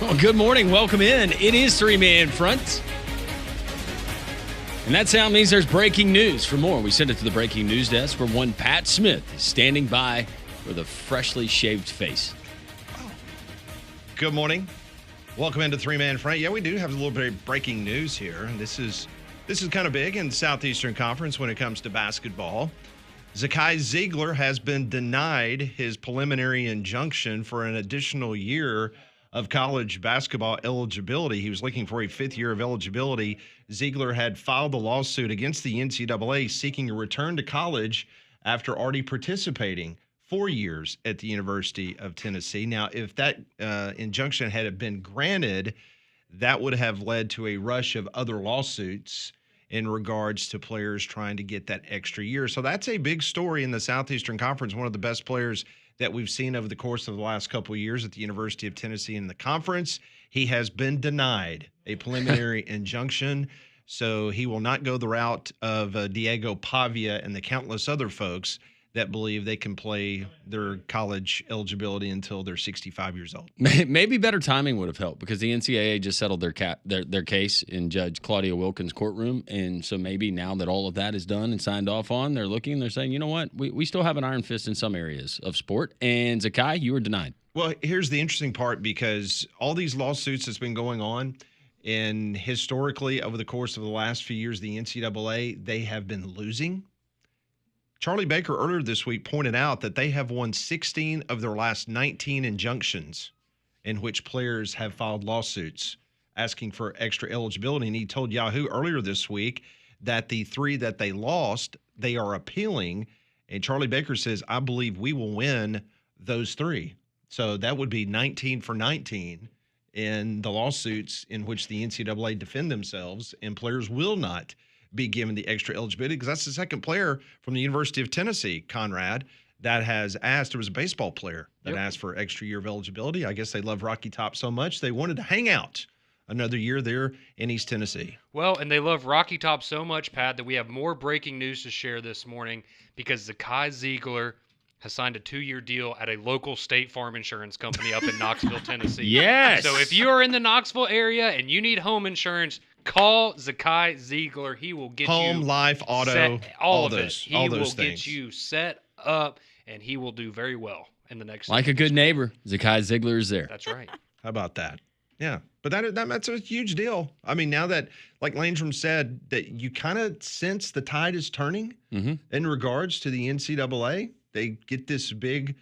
Well, good morning. Welcome in. It is Three-Man Front. And that sound means there's breaking news. For more, we send it to the breaking news desk where one Pat Smith is standing by with a freshly shaved face. Good morning. Welcome into Three-Man Front. Yeah, we do have a little bit of breaking news here. And this is kind of big in the Southeastern Conference when it comes to basketball. Zakai Ziegler has been denied his preliminary injunction for an additional year of college basketball eligibility. He was looking for a fifth year of eligibility. Ziegler had filed a lawsuit against the NCAA seeking a return to college after already participating 4 years at the University of Tennessee. Now, if that injunction had been granted, that would have led to a rush of other lawsuits in regards to players trying to get that extra year. So that's a big story in the Southeastern Conference. One of the best players that we've seen over the course of the last couple of years at the University of Tennessee in the conference. He has been denied a preliminary injunction, so he will not go the route of Diego Pavia and the countless other folks that believe they can play their college eligibility until they're 65 years old. Maybe better timing would have helped because the NCAA just settled their case in Judge Claudia Wilkins' courtroom. And so maybe now that all of that is done and signed off on, they're looking and they're saying, you know what, we still have an iron fist in some areas of sport. And Zakai, you were denied. Well, here's the interesting part, because all these lawsuits that's been going on, and historically over the course of the last few years, the NCAA, they have been losing. Charlie Baker earlier this week pointed out that they have won 16 of their last 19 injunctions in which players have filed lawsuits asking for extra eligibility. And he told Yahoo earlier this week that the 3 that they lost, they are appealing. And Charlie Baker says, I believe we will win those 3. So that would be 19 for 19 in the lawsuits in which the NCAA defend themselves, and players will not be given the extra eligibility, because that's the second player from the University of Tennessee, Conrad, that has asked. There was a baseball player that asked for extra year of eligibility. I guess they love Rocky Top so much they wanted to hang out another year there in East Tennessee. Well, and they love Rocky Top so much, Pat, that we have more breaking news to share this morning, because Zakai Ziegler has signed a 2-year deal at a local State Farm insurance company up in Knoxville, Tennessee. Yes. So if you are in the Knoxville area and you need home insurance, call Zakai Ziegler. He will get home, life, auto, all those He will things. get you set up, and he will do very well in the next. Like a good neighbor, Zakai Ziegler is there. That's right. How about that? Yeah, but that's a huge deal. I mean, now that, like Landrum said, that you kind of sense the tide is turning in regards to the NCAA. They get this big,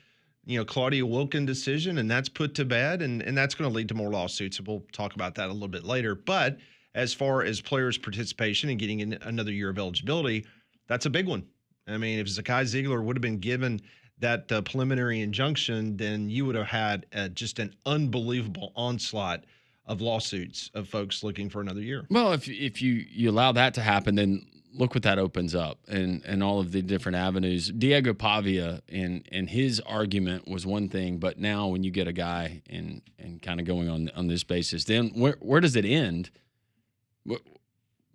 Claudia Wilkins decision, and that's put to bed, and that's going to lead to more lawsuits. We'll talk about that a little bit later. But as far as players' participation and getting in another year of eligibility, that's a big one. I mean, if Zakai Ziegler would have been given that preliminary injunction, then you would have had just an unbelievable onslaught of lawsuits of folks looking for another year. Well, if you allow that to happen, then look what that opens up and all of the different avenues. Diego Pavia and his argument was one thing, but now when you get a guy and kind of going on this basis, then where does it end?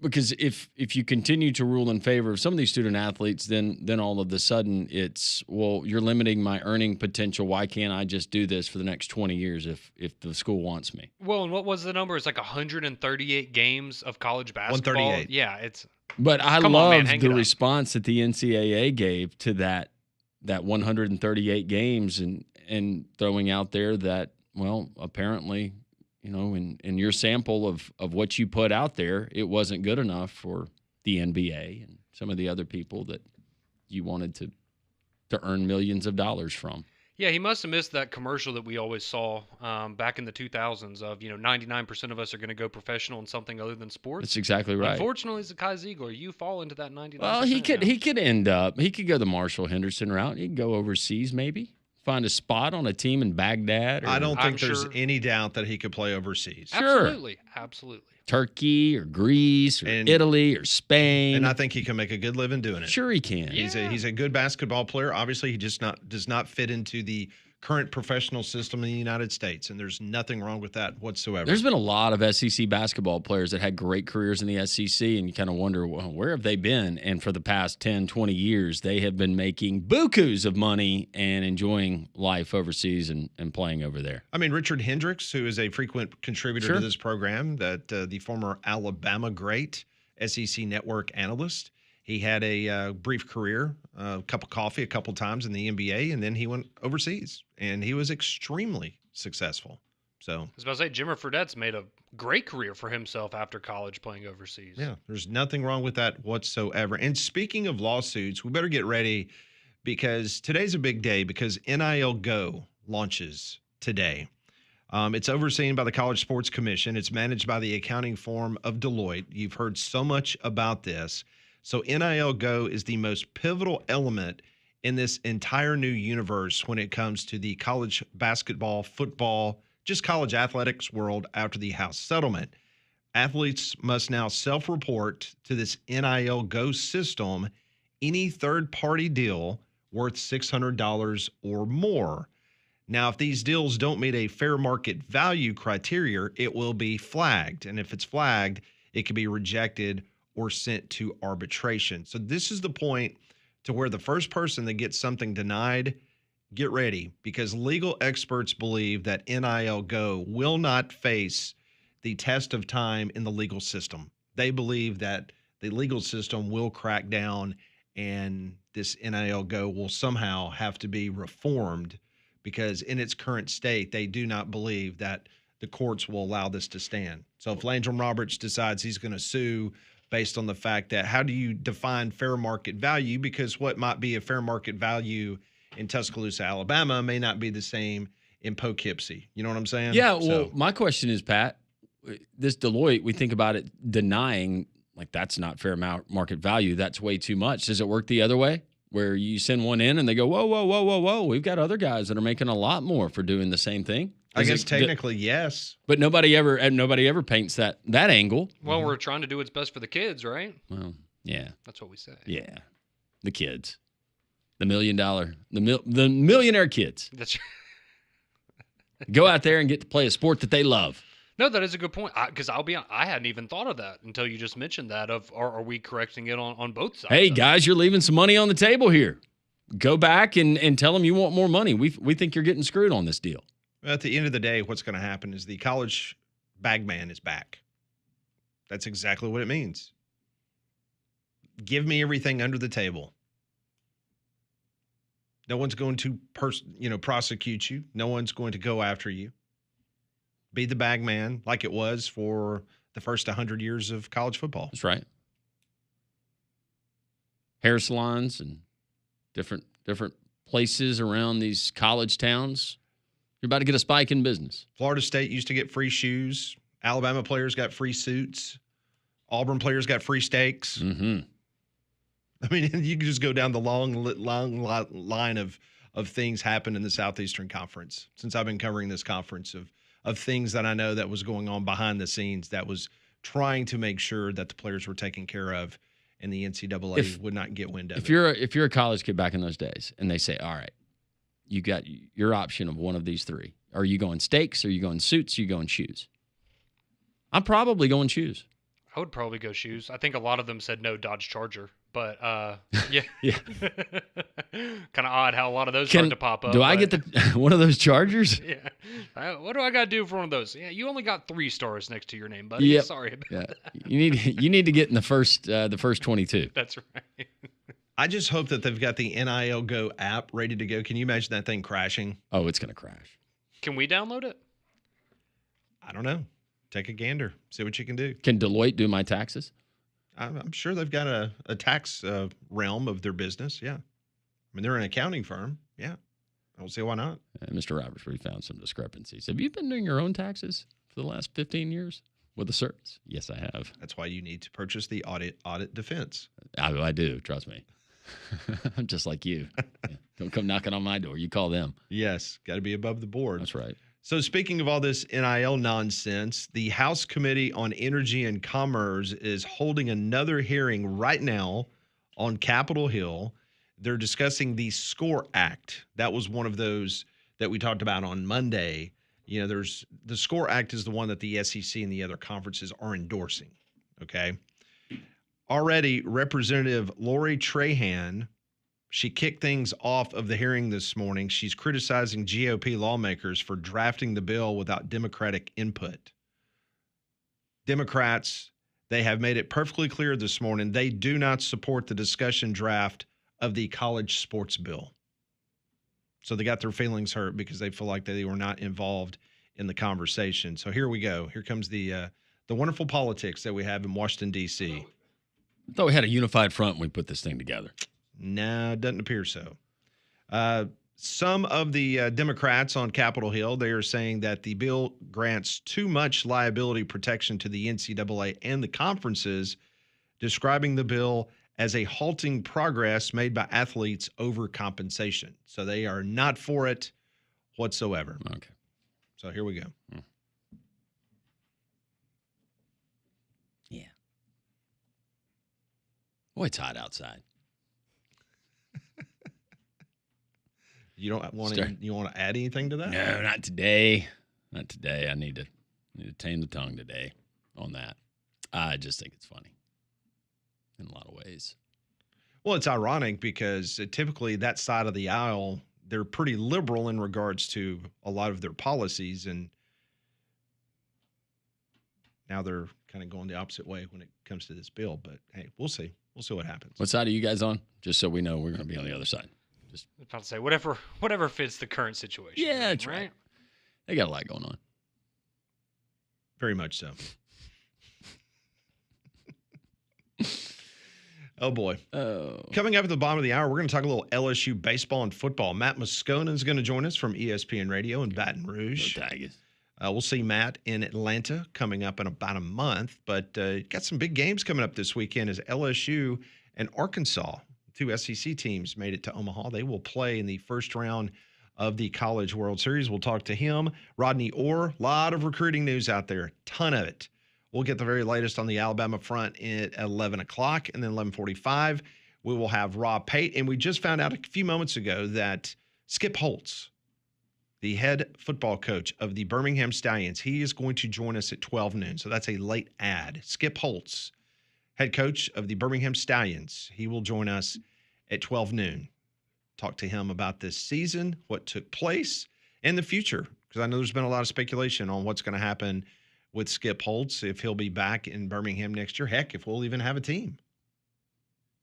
Because if you continue to rule in favor of some of these student athletes, then all of a sudden it's, well, you're limiting my earning potential. Why can't I just do this for the next 20 years if the school wants me? Well, and what was the number? It's like 138 games of college basketball. 138. Yeah, it's. But I loved the response that the NCAA gave to that 138 games and throwing out there that, well, apparently, in your sample of what you put out there, it wasn't good enough for the NBA and some of the other people that you wanted to earn millions of dollars from. Yeah, he must have missed that commercial that we always saw back in the 2000s of, 99% of us are going to go professional in something other than sports. That's exactly right. Unfortunately, Zakai Ziegler, you fall into that 99%. Well, he could end up, he could go the Marshall Henderson route. He could go overseas maybe. Find a spot on a team in Baghdad. I don't think there's any doubt that he could play overseas. Sure. Absolutely. Turkey or Greece or Italy or Spain. And I think he can make a good living doing it. Sure he can. He's a good basketball player. Obviously, he just does not fit into the current professional system in the United States, and there's nothing wrong with that whatsoever. There's been a lot of SEC basketball players that had great careers in the SEC, and you kind of wonder, well, where have they been? And for the past 10, 20 years, they have been making bukus of money and enjoying life overseas and playing over there. I mean, Richard Hendricks, who is a frequent contributor to this program, that the former Alabama great SEC network analyst, he had a brief career, a cup of coffee a couple times in the NBA, and then he went overseas, and he was extremely successful. So I was about to say, Jimmer Fredette's made a great career for himself after college playing overseas. Yeah, there's nothing wrong with that whatsoever. And speaking of lawsuits, we better get ready because today's a big day because NIL Go launches today. It's overseen by the College Sports Commission. It's managed by the accounting firm of Deloitte. You've heard so much about this. So NIL Go is the most pivotal element in this entire new universe when it comes to the college basketball, football, just college athletics world after the House settlement. Athletes must now self-report to this NIL Go system any third-party deal worth $600 or more. Now, if these deals don't meet a fair market value criteria, it will be flagged. And if it's flagged, it can be rejected or sent to arbitration. So this is the point to where the first person that gets something denied, get ready, because legal experts believe that NIL Go will not face the test of time in the legal system. They believe that the legal system will crack down and this NIL Go will somehow have to be reformed because in its current state, they do not believe that the courts will allow this to stand. So if Landrum Roberts decides he's going to sue based on the fact that how do you define fair market value? Because what might be a fair market value in Tuscaloosa, Alabama may not be the same in Poughkeepsie. You know what I'm saying? Yeah, well, my question is, Pat, this Deloitte, we think about it denying, like that's not fair market value. That's way too much. Does it work the other way? Where you send one in and they go, whoa, we've got other guys that are making a lot more for doing the same thing. I guess technically, yes. But nobody ever paints that angle. Well, we're trying to do what's best for the kids, right? Well, yeah. That's what we say. Yeah. The kids. The the millionaire kids. That's Go out there and get to play a sport that they love. No, that is a good point. Because I hadn't even thought of that until you just mentioned that. Are we correcting it on both sides? Hey, guys, you're leaving some money on the table here. Go back and tell them you want more money. We think you're getting screwed on this deal. At the end of the day, what's going to happen is the college bagman is back. That's exactly what it means. Give me everything under the table. No one's going to prosecute you. No one's going to go after you. Be the bagman like it was for the first 100 years of college football. That's right. Hair salons and different places around these college towns. You're about to get a spike in business. Florida State used to get free shoes. Alabama players got free suits. Auburn players got free steaks. Mm-hmm. I mean, you can just go down the long line of things happen in the Southeastern Conference since I've been covering this conference of things that I know that was going on behind the scenes that was trying to make sure that the players were taken care of and the NCAA would not get wind of it. If you're a college kid back in those days and they say, all right, you got your option of one of these three. Are you going steaks? Are you going suits? Are you going shoes? I'm probably going shoes. I would probably go shoes. I think a lot of them said no Dodge Charger, but yeah. Yeah. Kind of odd how a lot of those started to pop up. Do I get one of those Chargers? Yeah. What do I got to do for one of those? Yeah, you only got 3 stars next to your name, buddy. Yep. Sorry about that. You need to get in the first 22. That's right. I just hope that they've got the NIL Go app ready to go. Can you imagine that thing crashing? Oh, it's going to crash. Can we download it? I don't know. Take a gander. See what you can do. Can Deloitte do my taxes? I'm sure they've got a tax realm of their business. Yeah. I mean, they're an accounting firm. Yeah. I don't see why not. Mr. Roberts, we found some discrepancies. Have you been doing your own taxes for the last 15 years with the service? Yes, I have. That's why you need to purchase the audit defense. I do. Trust me. I'm just like you. Yeah. Don't come knocking on my door. You call them. Yes. Got to be above the board. That's right. So speaking of all this NIL nonsense, the House Committee on Energy and Commerce is holding another hearing right now on Capitol Hill. They're discussing the SCORE Act. That was one of those that we talked about on Monday. You know, there's the SCORE Act is the one that the SEC and the other conferences are endorsing. Okay. Already, Representative Lori Trahan, she kicked things off of the hearing this morning. She's criticizing GOP lawmakers for drafting the bill without Democratic input. Democrats, they have made it perfectly clear this morning they do not support the discussion draft of the college sports bill. So they got their feelings hurt because they feel like they were not involved in the conversation. So here we go. Here comes the wonderful politics that we have in Washington, D.C. I thought we had a unified front when we put this thing together. No, it doesn't appear so. Some of the Democrats on Capitol Hill, they are saying that the bill grants too much liability protection to the NCAA and the conferences, describing the bill as a halting progress made by athletes over compensation. So they are not for it whatsoever. Okay. So here we go. Yeah. Boy, it's hot outside. You don't want to? You want to add anything to that? No, not today. Not today. I need to tame the tongue today on that. I just think it's funny in a lot of ways. Well, it's ironic because typically that side of the aisle, they're pretty liberal in regards to a lot of their policies, and now they're kind of going the opposite way when it comes to this bill. But hey, we'll see. We'll see what happens. What side are you guys on? Just so we know we're going to be on the other side. I was about to say whatever fits the current situation. Yeah, that's right. They got a lot going on. Very much so. Oh, boy. Oh. Coming up at the bottom of the hour, we're going to talk a little LSU baseball and football. Matt Moscona is going to join us from ESPN Radio in Baton Rouge. We'll see Matt in Atlanta coming up in about a month. But got some big games coming up this weekend as LSU and Arkansas, two SEC teams, made it to Omaha. They will play in the first round of the College World Series. We'll talk to him. Rodney Orr, a lot of recruiting news out there, ton of it. We'll get the very latest on the Alabama front at 11 o'clock, and then 11:45, we will have Rob Pate. And we just found out a few moments ago that Skip Holtz, the head football coach of the Birmingham Stallions, he is going to join us at 12 noon. So that's a late ad. Skip Holtz, head coach of the Birmingham Stallions, he will join us at 12 noon. Talk to him about this season, what took place, and the future, because I know there's been a lot of speculation on what's going to happen with Skip Holtz, if he'll be back in Birmingham next year. Heck, if we'll even have a team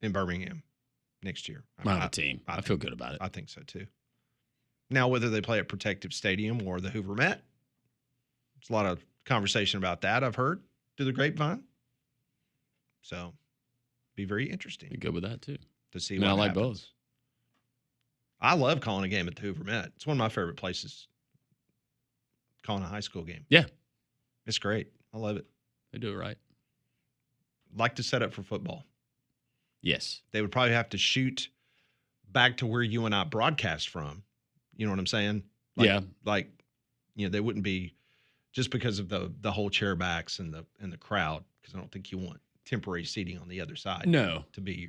in Birmingham next year. I have a team. I feel good about it. I think so, too. Now, whether they play at Protective Stadium or the Hoover Met, there's a lot of conversation about that, I've heard, through the grapevine. So, be very interesting. Be good with that, too. To see what happens. I like both. I love calling a game at the Hoover Met. It's one of my favorite places, calling a high school game. Yeah. It's great. I love it. They do it right. Like to set up for football. Yes. They would probably have to shoot back to where you and I broadcast from. You know what I'm saying? Yeah. Like, you know, they wouldn't be just because of the whole chair backs and the crowd, because I don't think you want temporary seating on the other side. No. To be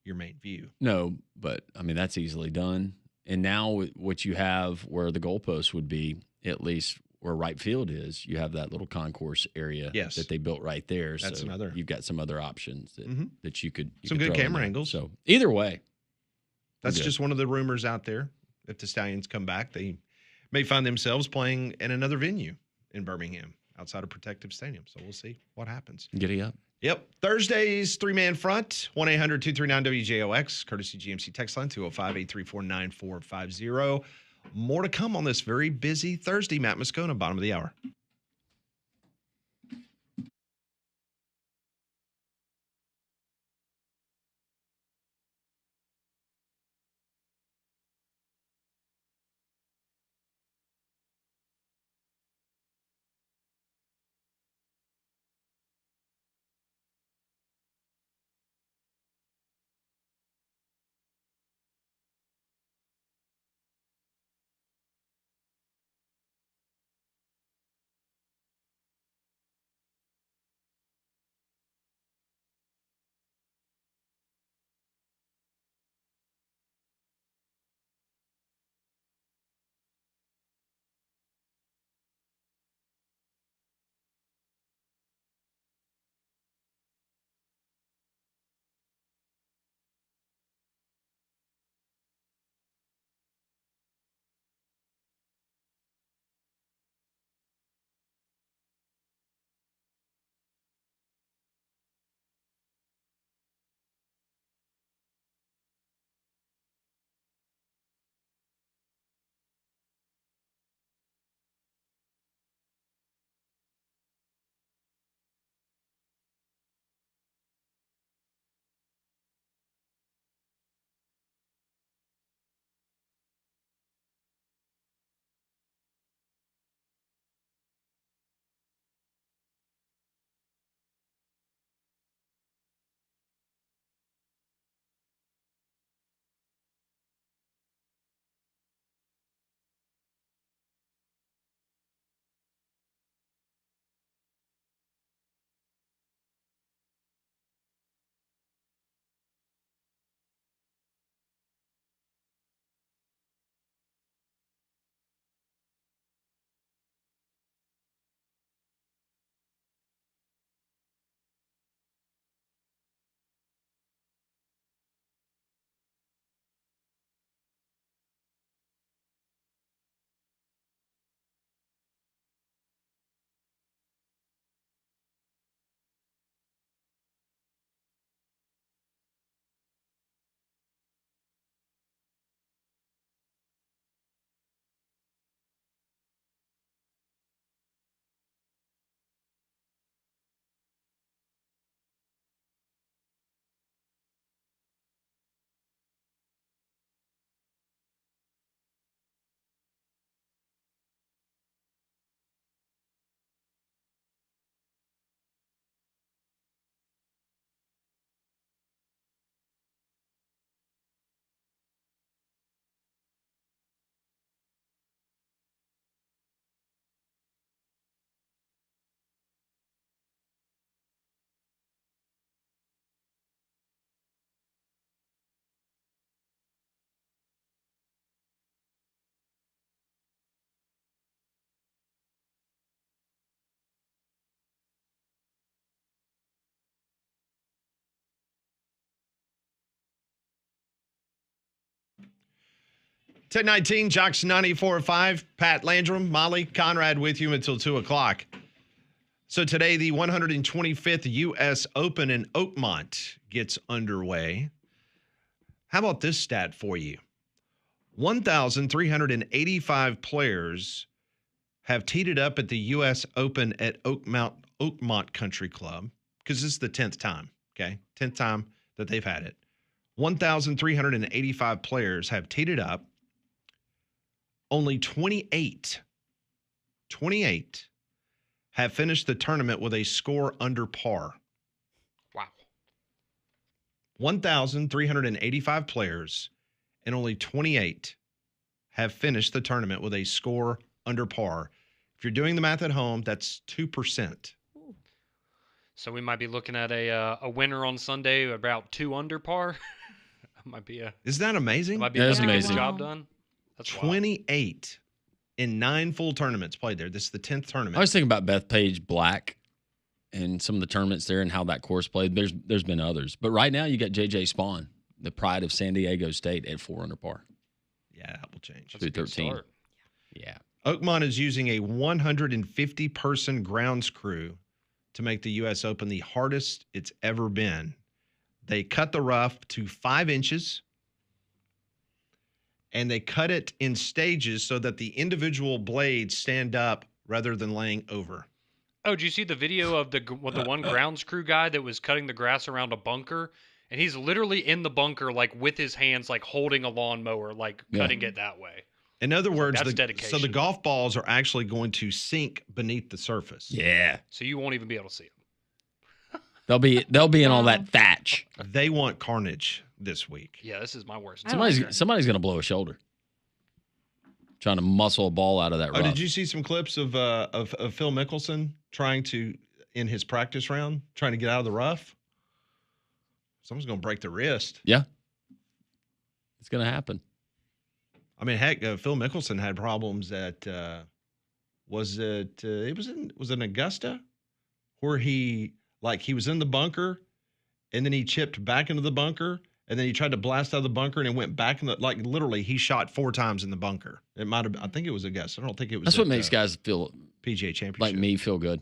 your main view. No, but I mean, that's easily done. And now what you have where the goalpost would be, at least where right field is, you have that little concourse area that they built right there. That's so another. You've got some other options that you could some could good camera angles. So either way, that's just one of the rumors out there. If the Stallions come back, they may find themselves playing in another venue in Birmingham outside of Protective Stadium. So we'll see what happens. Giddy up. Yep. Thursday's three-man front, 1-800-239-WJOX, courtesy GMC text line, 205-834-9450. More to come on this very busy Thursday. Matt Moscona, bottom of the hour. 10:19, Jox 94.5, Pat Landrum, Molly Conrad with you until 2 o'clock. So today, the 125th U.S. Open in Oakmont gets underway. How about this stat for you? 1,385 players have teed it up at the U.S. Open at Oakmont Country Club, because this is the 10th time, okay? 10th time that they've had it. 1,385 players have teed it up. Only 28 have finished the tournament with a score under par. Wow. 1,385 players and only 28 have finished the tournament with a score under par. If you're doing the math at home, that's 2%. So we might be looking at a winner on Sunday about 2 under par. Isn't that amazing? Might be That is a good amazing. job done. That's 28 in 9 full tournaments played there. This is the 10th tournament. I was thinking about Bethpage Black and some of the tournaments there and how that course played. There's been others. But right now you got J.J. Spawn, the pride of San Diego State, at 4 under par. Yeah, that will change. That's a good 13. start. Yeah. Oakmont is using a 150-person grounds crew to make the U.S. Open the hardest it's ever been. They cut the rough to 5 inches, and they cut it in stages so that the individual blades stand up rather than laying over. Oh, did you see the video of the one grounds crew guy that was cutting the grass around a bunker? And he's literally in the bunker, like with his hands, like holding a lawnmower, like cutting it that way. In other words, That's dedication. So the golf balls are actually going to sink beneath the surface. Yeah. So you won't even be able to see them. They'll be in all that thatch. They want carnage this week. Yeah, this is my worst. Somebody's going to blow a shoulder. Trying to muscle a ball out of that rough. Oh, did you see some clips of Phil Mickelson trying to, in his practice round, trying to get out of the rough? Someone's going to break the wrist. Yeah. It's going to happen. I mean, heck, Phil Mickelson had problems at was it Augusta, where he was in the bunker, and then he chipped back into the bunker, and then he tried to blast out of the bunker, and it went back in the literally he shot 4 times in the bunker. It might have, I think it was Augusta. I don't think it was. That's what makes guys feel PGA Championship. like me feel good.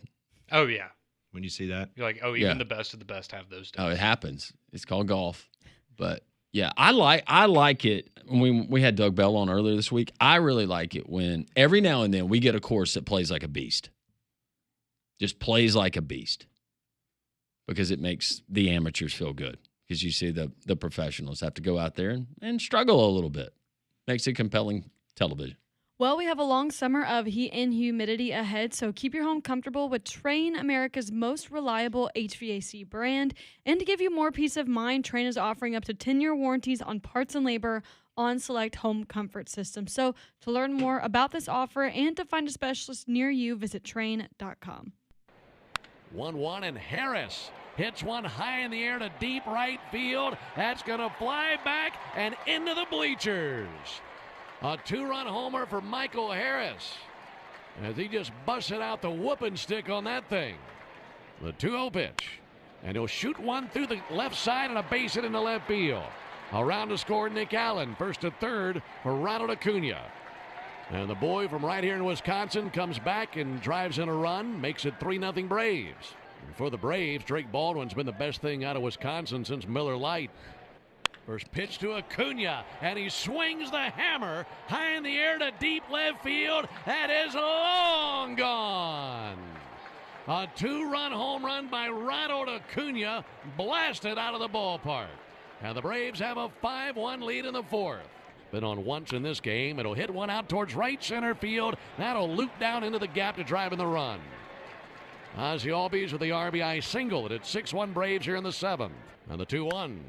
Oh, yeah. When you see that, You're like, oh, even the best of the best have those days. Oh, it happens. It's called golf. But yeah, I like it. When we had Doug Bell on earlier this week, I really like it when every now and then we get a course that plays like a beast. Just plays like a beast. Because it makes the amateurs feel good. Because you see the professionals have to go out there and struggle a little bit. Makes it compelling television. Well, we have a long summer of heat and humidity ahead, so keep your home comfortable with Trane, America's most reliable HVAC brand. And to give you more peace of mind, Trane is offering up to 10-year warranties on parts and labor on select home comfort systems. So to learn more about this offer and to find a specialist near you, visit Trane.com. 1-1 and Harris hits one high in the air to deep right field. That's going to fly back and into the bleachers. A 2-run homer for Michael Harris as he just busted out the whooping stick on that thing. The 2-0 pitch. And he'll shoot one through the left side and a base hit into left field. Around to score Nick Allen. First to third for Ronald Acuna. And the boy from right here in Wisconsin comes back and drives in a run, makes it 3-0 Braves. And for the Braves, Drake Baldwin's been the best thing out of Wisconsin since Miller Lite. First pitch to Acuna, and he swings the hammer high in the air to deep left field. That is long gone. A 2-run home run by Ronald Acuna, blasted out of the ballpark. And the Braves have a 5-1 lead in the 4th. Been on once in this game. It'll hit one out towards right center field. That'll loop down into the gap to drive in the run. Ozzie Albies with the RBI single. It's 6-1 Braves here in the 7th. And the 2-1.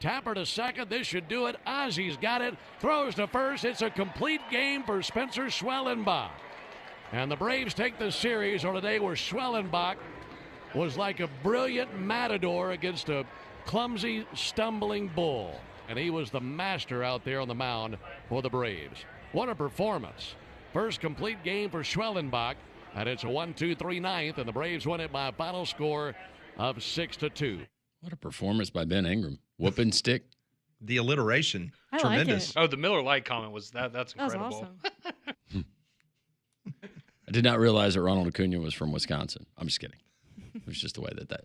Tapper to second. This should do it. Ozzie's got it. Throws to first. It's a complete game for Spencer Schwellenbach. And the Braves take the series on a day where Schwellenbach was like a brilliant matador against a clumsy, stumbling bull. And he was the master out there on the mound for the Braves. What a performance. First complete game for Schwellenbach. And it's a 1-2-3 9th. And the Braves win it by a final score of 6-2. What a performance by Ben Ingram. Whooping stick. The alliteration, I like tremendous. it. Oh, the Miller Lite comment was that's That was incredible. awesome. I did not realize that Ronald Acuna was from Wisconsin. I'm just kidding. It was just the way that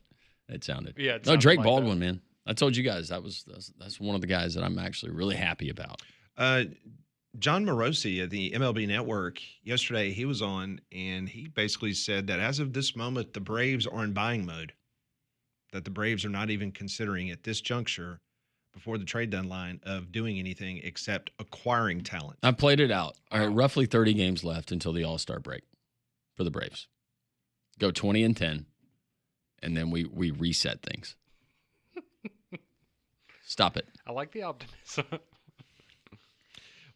it sounded. Yeah, it No, sounded Drake like Baldwin, that. man. I told you guys that's one of the guys that I'm actually really happy about. John Morosi at the MLB Network yesterday, he was on, and he basically said that as of this moment, the Braves are in buying mode, that the Braves are not even considering at this juncture before the trade deadline of doing anything except acquiring talent. I played it out. All right, roughly 30 games left until the All-Star break for the Braves. Go 20-10, and then we reset things. Stop it. I like the optimism.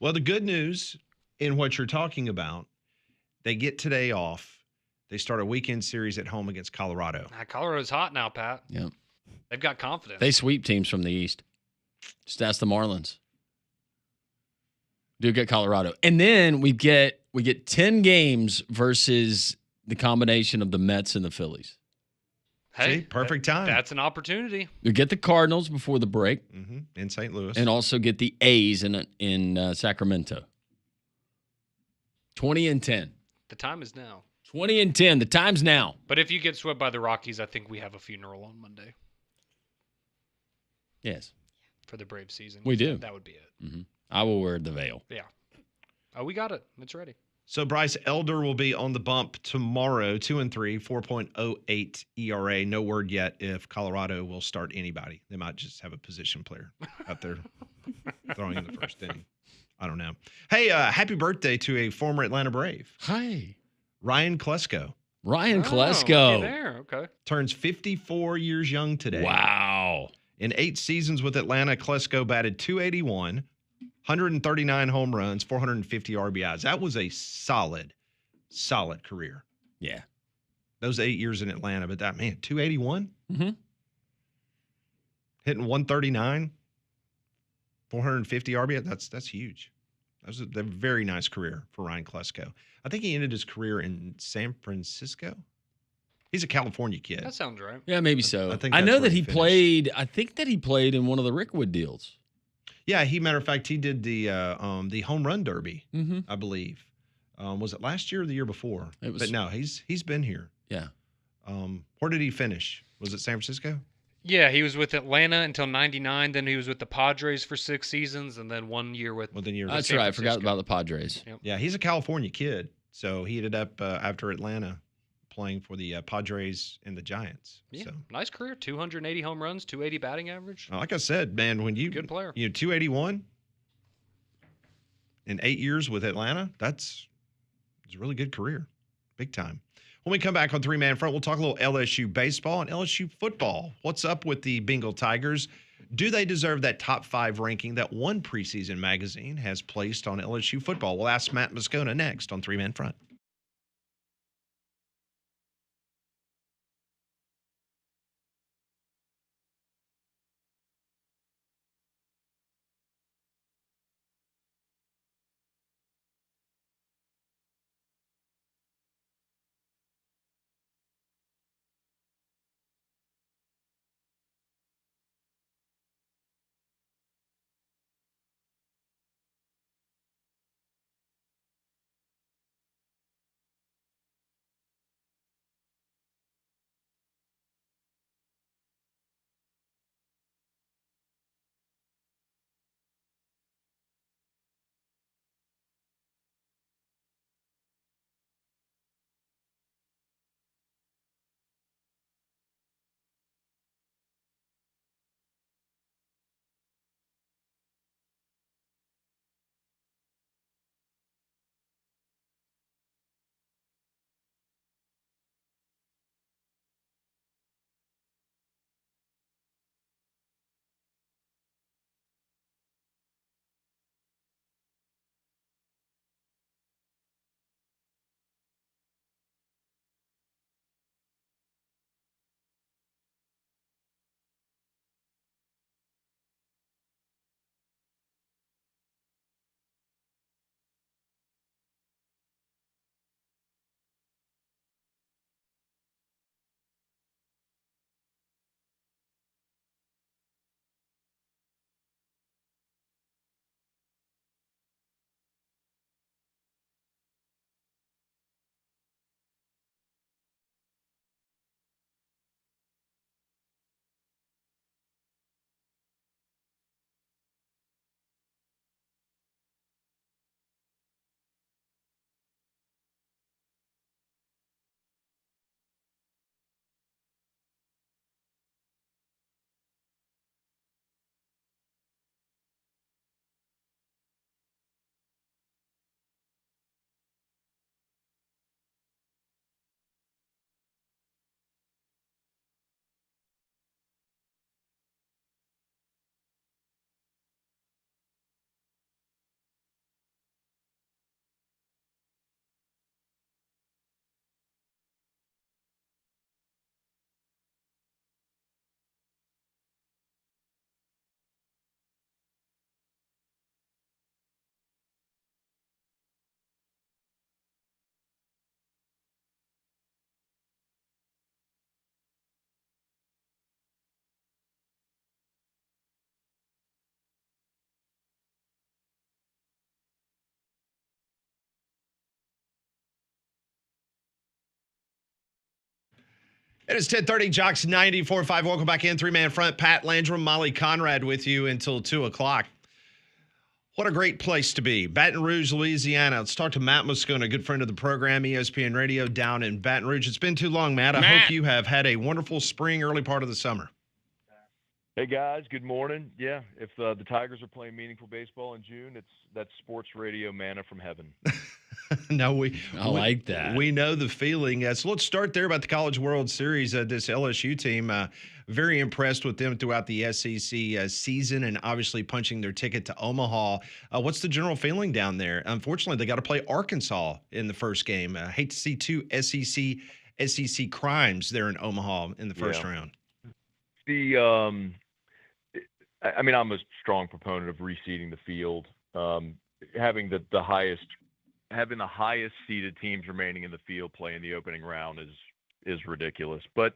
Well, the good news in what you're talking about, they get today off. They start a weekend series at home against Colorado. Colorado's hot now, Pat. Yeah. They've got confidence. They sweep teams from the East. Just ask the Marlins. Do get Colorado. And then we get 10 games versus the combination of the Mets and the Phillies. Hey, See, perfect time. That's an opportunity. You get the Cardinals before the break. In St. Louis. And also get the A's in Sacramento. 20-10. The time is now. 20-10. The time's now. But if you get swept by the Rockies, I think we have a funeral on Monday Yes. for the Brave season. We do. That would be it. Mm-hmm. I will wear the veil. Yeah. Oh, we got it. It's ready. So Bryce Elder will be on the bump tomorrow, 2-3, 4.08 ERA. No word yet if Colorado will start anybody. They might just have a position player out there throwing in the first inning. I don't know. Hey, happy birthday to a former Atlanta Brave. Hi. Ryan Klesko. Ryan Okay, Klesko. there. Okay. Turns 54 years young today. Wow. In 8 seasons with Atlanta, Klesko batted .281, 139 home runs, 450 RBIs. That was a solid career. Yeah. Those 8 years in Atlanta, but that, man, .281? Mm-hmm. Hitting 139, 450 RBIs. That's huge. That was a very nice career for Ryan Klesko. I think he ended his career in San Francisco. He's a California kid. That sounds right. Yeah, maybe so. I think I that's know where that he he finished. played. I think that he played in one of the Rickwood deals. Yeah, matter of fact, he did the home run derby, Mm-hmm. I believe. Was it last year or the year before? It was. But no, he's been here. Yeah. Where did he finish? Was it San Francisco? Yeah, he was with Atlanta until '99. Then he was with the Padres for 6 seasons, and then 1 year with. Well, then you're. That's San right. I forgot Francisco. about the Padres. Yep. Yeah, he's a California kid, so he ended up after Atlanta playing for the Padres and the Giants. Yeah, So, nice career. 280 home runs, 280 batting average. like I said, man, when you Good player. 281 in 8 years with Atlanta, it's a really good career, big time. When we come back on Three Man Front, we'll talk a little LSU baseball and LSU football. What's up with the Bengal Tigers? Do they deserve that top 5 ranking that one preseason magazine has placed on LSU football? We'll ask Matt Moscona next on Three Man Front. It is 10:30, Jox 94.5. Welcome back in. Three-man front. Pat Landrum, Molly Conrad with you until 2 o'clock. What a great place to be. Baton Rouge, Louisiana. Let's talk to Matt Moscona, a good friend of the program, ESPN Radio down in Baton Rouge. It's been too long, Matt. I hope you have had a wonderful spring, early part of the summer. Hey, guys. Good morning. Yeah, if the Tigers are playing meaningful baseball in June, that's sports radio manna from heaven. No, I like that. We know the feeling. So let's start there about the College World Series. This LSU team, very impressed with them throughout the SEC season and obviously punching their ticket to Omaha. What's the general feeling down there? Unfortunately, they got to play Arkansas in the first game. I hate to see two SEC crimes there in Omaha in the first round. I mean, I'm a strong proponent of reseeding the field. Having the highest seeded teams remaining in the field playing the opening round is ridiculous. But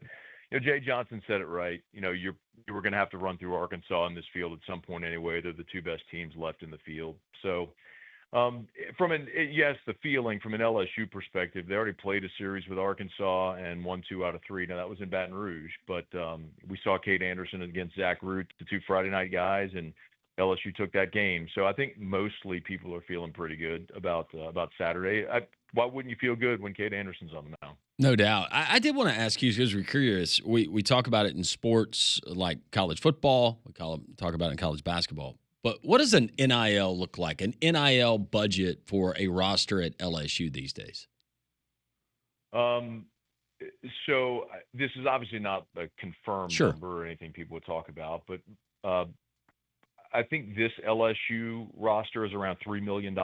Jay Johnson said it right. You were going to have to run through Arkansas in this field at some point anyway. They're the two best teams left in the field. So the feeling from an LSU perspective, they already played a series with Arkansas and won 2 out of 3. Now that was in Baton Rouge, but we saw Cade Anderson against Zach Root, the two Friday night guys, and LSU took that game. So I think mostly people are feeling pretty good about Saturday. Why wouldn't you feel good when Cade Anderson's on the mound? No doubt. I did want to ask you, because we're curious, we talk about it in sports like college football, talk about it in college basketball. But what does an NIL look like, an NIL budget for a roster at LSU these days? So this is obviously not a confirmed number or anything people would talk about, but I think this LSU roster is around $3 million.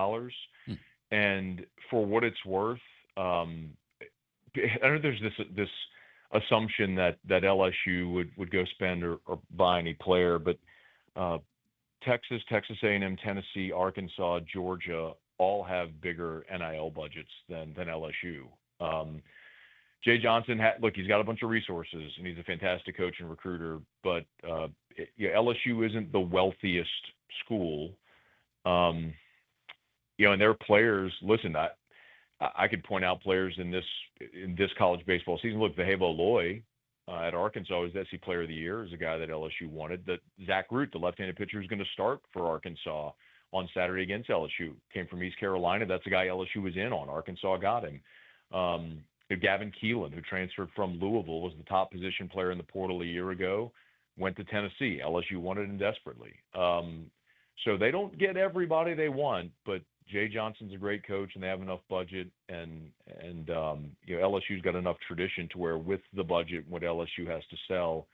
And for what it's worth, I know there's this assumption that LSU would go spend or buy any player, but Texas A&M, Tennessee, Arkansas, Georgia all have bigger NIL budgets than LSU. Jay Johnson, he's got a bunch of resources, and he's a fantastic coach and recruiter, but LSU isn't the wealthiest school. And their players, listen, I could point out players in this college baseball season. Look, Vahebo Loy at Arkansas was the SEC Player of the Year, is a guy that LSU wanted. Zach Root, the left-handed pitcher, is going to start for Arkansas on Saturday against LSU. Came from East Carolina. That's a guy LSU was in on. Arkansas got him. Gavin Keelan, who transferred from Louisville, was the top position player in the portal a year ago, went to Tennessee. LSU wanted him desperately. So they don't get everybody they want, but Jay Johnson's a great coach, and they have enough budget, and LSU's got enough tradition to where with the budget, what LSU has to sell,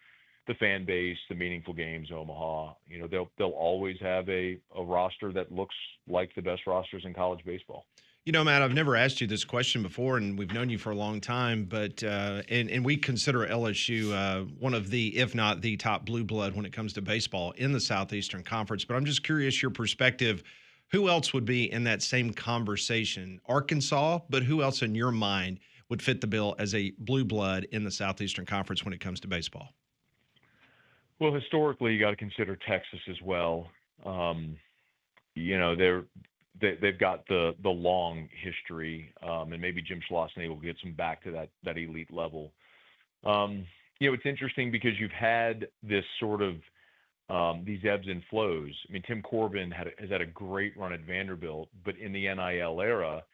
the fan base, the meaningful games, Omaha, they'll always have a roster that looks like the best rosters in college baseball. Matt, I've never asked you this question before, and we've known you for a long time, but and we consider LSU one of the, if not the top blue blood when it comes to baseball in the Southeastern Conference. But I'm just curious your perspective. Who else would be in that same conversation? Arkansas, but who else in your mind would fit the bill as a blue blood in the Southeastern Conference when it comes to baseball? Well, historically, you got to consider Texas as well. They've got the long history, and maybe Jim Schlossnay will get them back to that elite level. It's interesting because you've had this sort of these ebbs and flows. I mean, Tim Corbin has had a great run at Vanderbilt, but in the NIL era,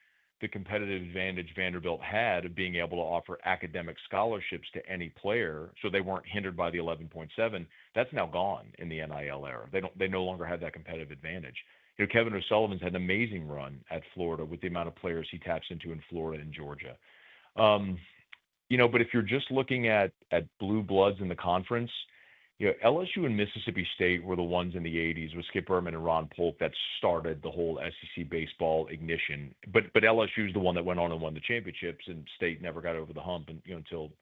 the competitive advantage Vanderbilt had of being able to offer academic scholarships to any player, so they weren't hindered by the 11.7. That's now gone in the NIL era. They no longer have that competitive advantage. Kevin O'Sullivan's had an amazing run at Florida with the amount of players he taps into in Florida and Georgia. But if you're just looking at blue bloods in the conference, LSU and Mississippi State were the ones in the 80s with Skip Bertman and Ron Polk that started the whole SEC baseball ignition. But LSU is the one that went on and won the championships, and State never got over the hump until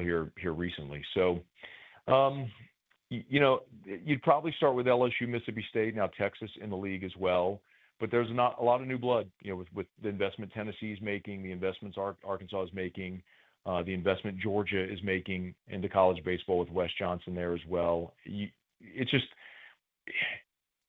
here recently. So, you'd probably start with LSU, Mississippi State, now Texas in the league as well. But there's not a lot of new blood, with the investment Tennessee's making, the investments Arkansas is making. The investment Georgia is making into college baseball with Wes Johnson there as well. It's just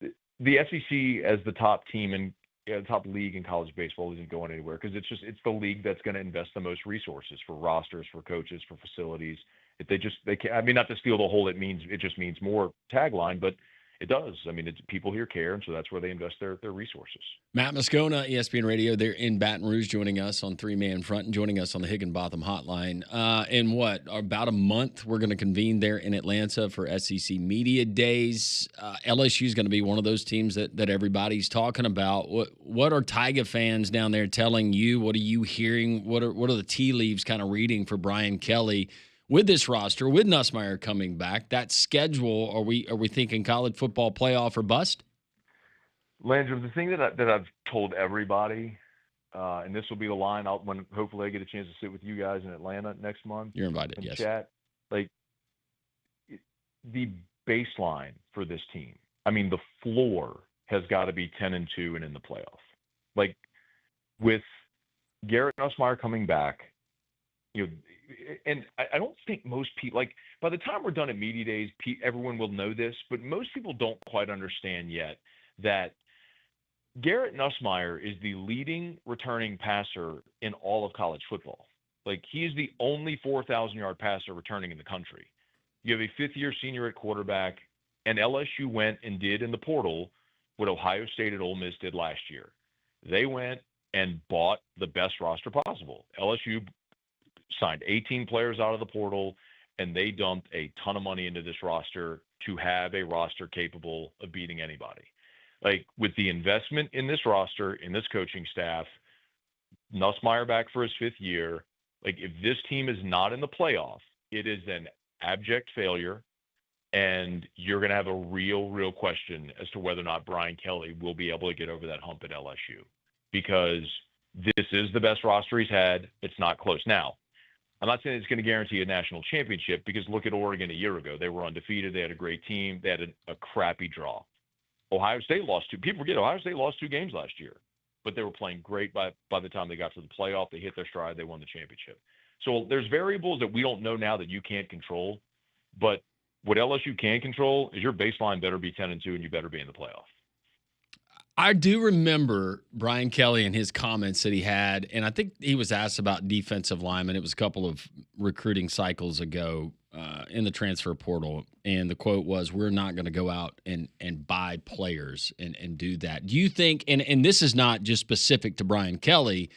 the SEC as the top team in the top league in college baseball isn't going anywhere because it's the league that's going to invest the most resources for rosters, for coaches, for facilities. If they can't, I mean, not to steal the whole, it just means more tagline, but it does. I mean, people here care, and so that's where they invest their resources. Matt Moscona, ESPN Radio, they're in Baton Rouge, joining us on Three Man Front and joining us on the Higginbotham Hotline. In about a month, we're going to convene there in Atlanta for SEC Media Days. LSU is going to be one of those teams that everybody's talking about. What are Tiger fans down there telling you? What are you hearing? What are the tea leaves kind of reading for Brian Kelly with this roster, with Nussmeier coming back? That schedule, are we thinking college football playoff or bust? Landrum, the thing that I've told everybody, and this will be the line when hopefully I get a chance to sit with you guys in Atlanta next month. You're invited, and yes. Chat, the baseline for this team. I mean, the floor has got to be 10-2 and in the playoff. With Garrett Nussmeier coming back, and I don't think most people, by the time we're done at Media Days, everyone will know this, but most people don't quite understand yet that Garrett Nussmeier is the leading returning passer in all of college football. He is the only 4,000-yard passer returning in the country. You have a fifth-year senior at quarterback, and LSU went and did in the portal what Ohio State and Ole Miss did last year. They went and bought the best roster possible. LSU signed 18 players out of the portal, and they dumped a ton of money into this roster to have a roster capable of beating anybody. With the investment in this roster, in this coaching staff, Nussmeier back for his fifth year, if this team is not in the playoff, it is an abject failure, and you're going to have a real question as to whether or not Brian Kelly will be able to get over that hump at LSU, because this is the best roster he's had. It's not close. Now, I'm not saying it's going to guarantee a national championship, because look at Oregon a year ago. They were undefeated. They had a great team. They had a crappy draw. Ohio State lost two. People forget Ohio State lost 2 games last year, but they were playing great by the time they got to the playoff. They hit their stride. They won the championship. So there's variables that we don't know now that you can't control, but what LSU can control is your baseline better be 10-2 and you better be in the playoff. I do remember Brian Kelly and his comments that he had, and I think he was asked about defensive linemen. It was a couple of recruiting cycles ago in the transfer portal, and the quote was, "We're not going to go out and buy players and do that." Do you think, and this is not just specific to Brian Kelly,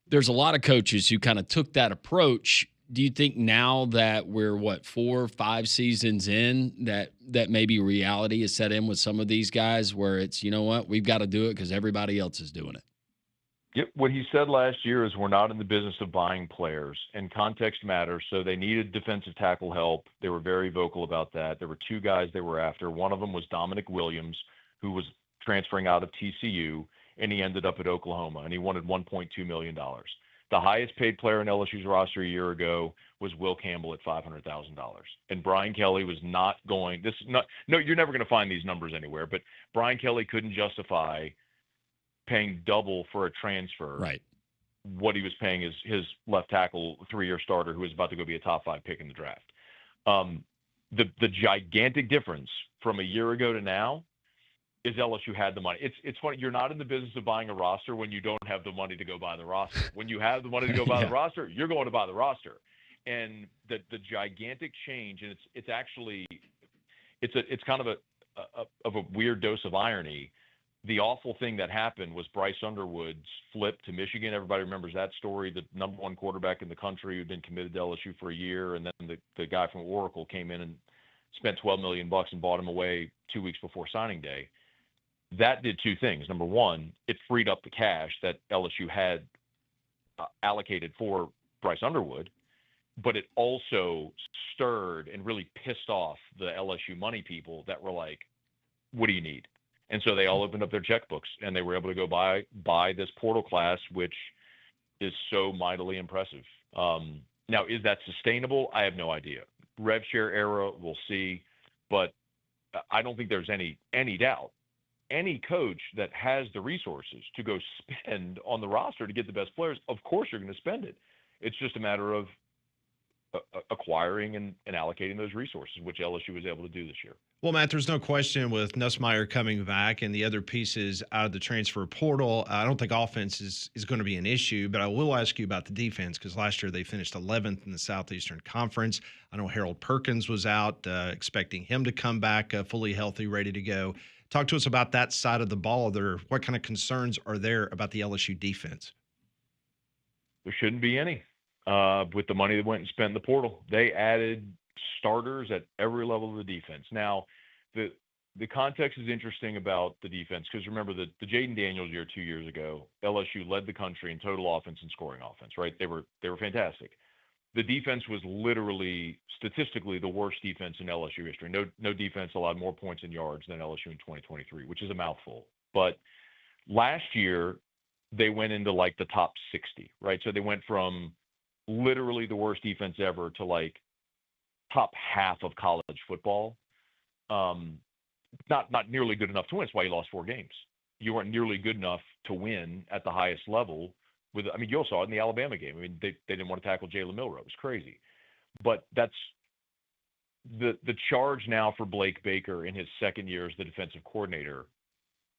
there's a lot of coaches who kind of took that approach. Do you think now that we're 4 or 5 seasons in that maybe reality is set in with some of these guys where it's, you know what, we've got to do it because everybody else is doing it? Yep. What he said last year is we're not in the business of buying players, and context matters. So they needed defensive tackle help. They were very vocal about that. There were 2 guys they were after. One of them was Dominic Williams, who was transferring out of TCU, and he ended up at Oklahoma, and he wanted $1.2 million. The highest paid player in LSU's roster a year ago was Will Campbell at $500,000. And Brian Kelly was not going – you're never going to find these numbers anywhere, but Brian Kelly couldn't justify paying double for a transfer. Right. What he was paying his left tackle 3-year starter who was about to go be a top 5 pick in the draft. The gigantic difference from a year ago to now is LSU had the money. It's funny. You're not in the business of buying a roster when you don't have the money to go buy the roster. When you have the money to go buy the roster, you're going to buy the roster. And the gigantic change, and it's actually kind of a weird dose of irony. The awful thing that happened was Bryce Underwood's flip to Michigan. Everybody remembers that story. The number 1 quarterback in the country who'd been committed to LSU for a year, and then the guy from Oracle came in and spent $12 million and bought him away 2 weeks before signing day. That did 2 things. Number 1, it freed up the cash that LSU had allocated for Bryce Underwood, but it also stirred and really pissed off the LSU money people that were like, what do you need? And so they all opened up their checkbooks, and they were able to go buy this portal class, which is so mightily impressive. Now, is that sustainable? I have no idea. Rev share era, we'll see, but I don't think there's any doubt. Any coach that has the resources to go spend on the roster to get the best players, of course you're going to spend it. It's just a matter of acquiring and allocating those resources, which LSU was able to do this year. Well, Matt, there's no question with Nussmeier coming back and the other pieces out of the transfer portal, I don't think offense is going to be an issue, but I will ask you about the defense because last year they finished 11th in the Southeastern Conference. I know Harold Perkins was out, expecting him to come back fully healthy, ready to go. Talk to us about that side of the ball. What kind of concerns are there about the LSU defense? There shouldn't be any. With the money that went and spent in the portal, they added starters at every level of the defense. Now, the context is interesting about the defense because remember the Jaden Daniels year 2 years ago, LSU led the country in total offense and scoring offense. Right? They were fantastic. The defense was literally statistically the worst defense in LSU history. No defense allowed more points and yards than LSU in 2023, which is a mouthful. But last year they went into like the top 60. Right? So they went from literally the worst defense ever to like top half of college football. Not nearly good enough to win. That's why you lost 4 games. You weren't nearly good enough to win at the highest level. You all saw it in the Alabama game. I mean, they didn't want to tackle Jalen Milroe. It was crazy. But that's the charge now for Blake Baker in his second year as the defensive coordinator.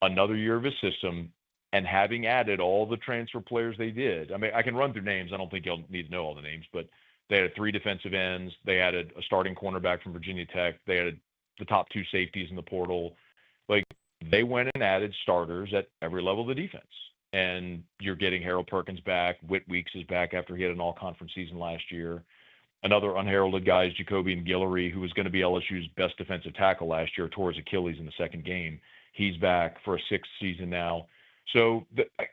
Another year of his system, and having added all the transfer players they did. I mean, I can run through names. I don't think you'll need to know all the names, but they had 3 defensive ends. They added a starting cornerback from Virginia Tech. They added the top 2 safeties in the portal. Like, they went and added starters at every level of the defense. And you're getting Harold Perkins back. Whit Weeks is back after he had an all-conference season last year. Another unheralded guy is Jacobian Guillory, who was going to be LSU's best defensive tackle last year, tore his Achilles in the second game. He's back for a 6th season now. So,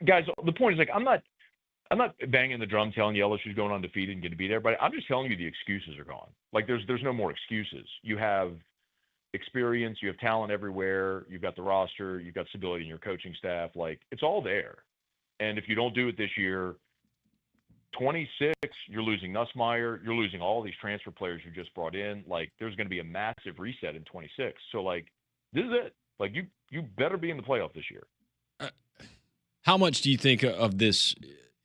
guys, the point is, like, I'm not banging the drum telling you LSU's going undefeated and going to beat everybody. I'm just telling you the excuses are gone. Like, there's no more excuses. You have experience, you have talent everywhere, you've got the roster, you've got stability in your coaching staff. Like, it's all there. And if you don't do it this year, 26, you're losing Nussmeier, you're losing all these transfer players you just brought in. Like, there's going to be a massive reset in 26. So, like, this is it. Like, you better be in the playoff this year. How much do you think of this?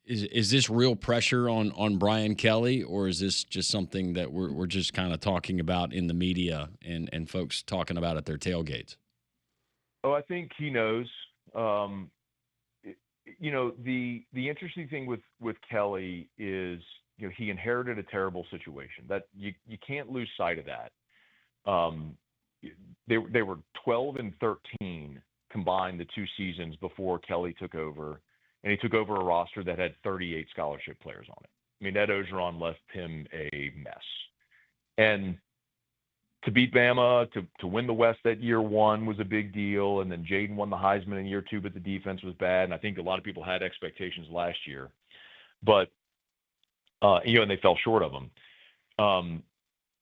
Is this real pressure on Brian Kelly, or is this just something that we're just kind of talking about in the media and folks talking about at their tailgates? Oh, I think he knows. The interesting thing with Kelly is, he inherited a terrible situation. That you can't lose sight of that. They were 12-13 combined the 2 seasons before Kelly took over. And he took over a roster that had 38 scholarship players on it. I mean, Ed Ogeron left him a mess. And to beat Bama, to win the West that year 1 was a big deal. And then Jaden won the Heisman in year 2, but the defense was bad. And I think a lot of people had expectations last year. But, and they fell short of them.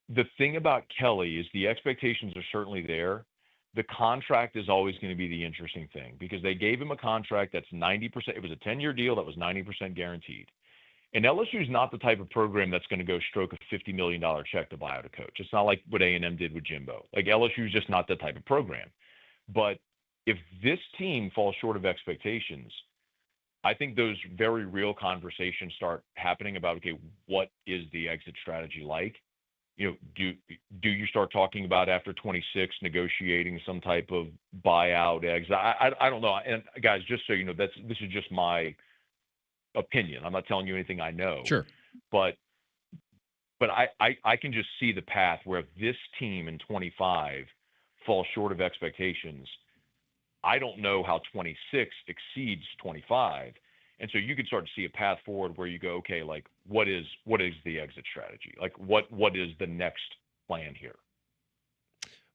The thing about Kelly is the expectations are certainly there. The contract is always going to be the interesting thing because they gave him a contract that's 90%. It was a 10-year deal that was 90% guaranteed. And LSU is not the type of program that's going to go stroke a $50 million check to buy out a coach. It's not like what A&M did with Jimbo. Like, LSU is just not that type of program. But if this team falls short of expectations, I think those very real conversations start happening about, okay, what is the exit strategy like? Do you start talking about after 26 negotiating some type of buyout exit? I don't know. And guys, just so you know, this is just my opinion. I'm not telling you anything I know. Sure. But I can just see the path where if this team in 25 falls short of expectations, I don't know how 26 exceeds 25. And so you could start to see a path forward where you go, okay, like what is the exit strategy? Like what is the next plan here?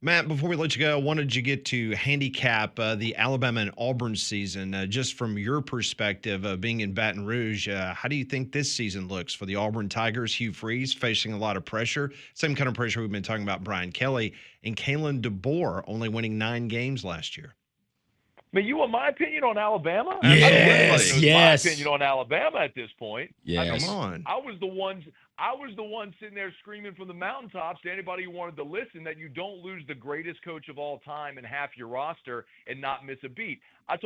Matt, before we let you go, I wanted you to get to handicap the Alabama and Auburn season. Just from your perspective of being in Baton Rouge, how do you think this season looks for the Auburn Tigers? Hugh Freeze facing a lot of pressure, same kind of pressure we've been talking about Brian Kelly, and Kalen DeBoer only winning 9 games last year. mean, you want my opinion on Alabama? Yes, yes. My opinion on Alabama at this point. Yes. Come on. I was the one sitting there screaming from the mountaintops to anybody who wanted to listen that you don't lose the greatest coach of all time and half your roster and not miss a beat. I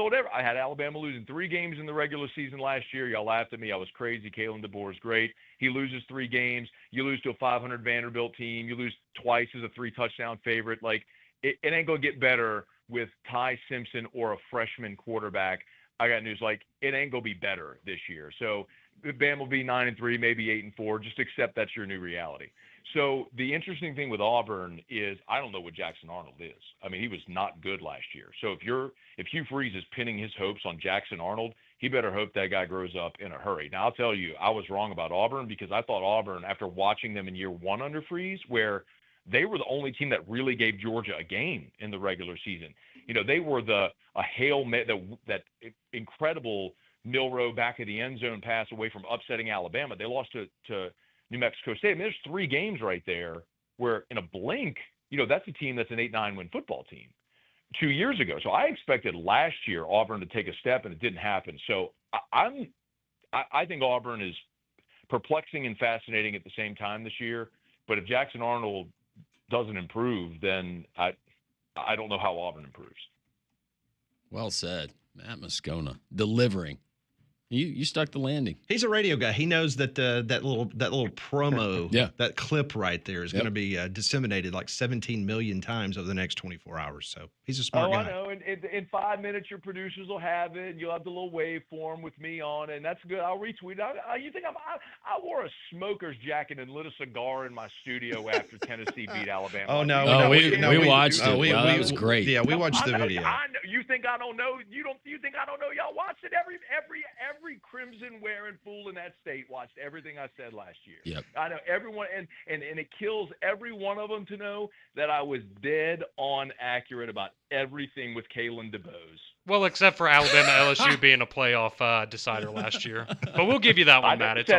had Alabama losing 3 games in the regular season last year. Y'all laughed at me. I was crazy. Kalen DeBoer is great. He loses 3 games. You lose to a 500 Vanderbilt team. You lose twice as a 3-touchdown favorite. Like, it ain't going to get better with Ty Simpson or a freshman quarterback. I got news. Like, it ain't going to be better this year. So Bam will be 9-3, maybe 8-4. Just accept that's your new reality. So the interesting thing with Auburn is I don't know what Jackson Arnold is. I mean, he was not good last year. So if Hugh Freeze is pinning his hopes on Jackson Arnold, he better hope that guy grows up in a hurry. Now, I'll tell you, I was wrong about Auburn because I thought Auburn, after watching them in year 1 under Freeze, where they were the only team that really gave Georgia a game in the regular season. You know, they were that incredible Milroe back of the end zone pass away from upsetting Alabama. They lost to New Mexico State. I mean, there's 3 games right there where in a blink, you know, that's a team that's an 8-9 win football team 2 years ago. So I expected last year Auburn to take a step, and it didn't happen. So I think Auburn is perplexing and fascinating at the same time this year. But if Jackson Arnold doesn't improve, then I don't know how Auburn improves. Well said. Matt Moscona delivering. You stuck the landing. He's a radio guy. He knows that that little promo, that clip right there is going to be disseminated like 17 million times over the next 24 hours. So he's a smart guy. I know. And in 5 minutes, your producers will have it. You'll have the little waveform with me on it, and that's good. I'll retweet it. You think I wore a smoker's jacket and lit a cigar in my studio after Tennessee beat Alabama? Oh no, we watched it. That was great. Yeah, we watched the video. I know. You think I don't know? You think I don't know? Y'all watched it. Every Crimson wearing fool in that state watched everything I said last year. Yep. I know everyone, and it kills every one of them to know that I was dead on accurate about everything with Kalen DeBose. Well, except for Alabama LSU being a playoff decider last year. But we'll give you that one, Matt.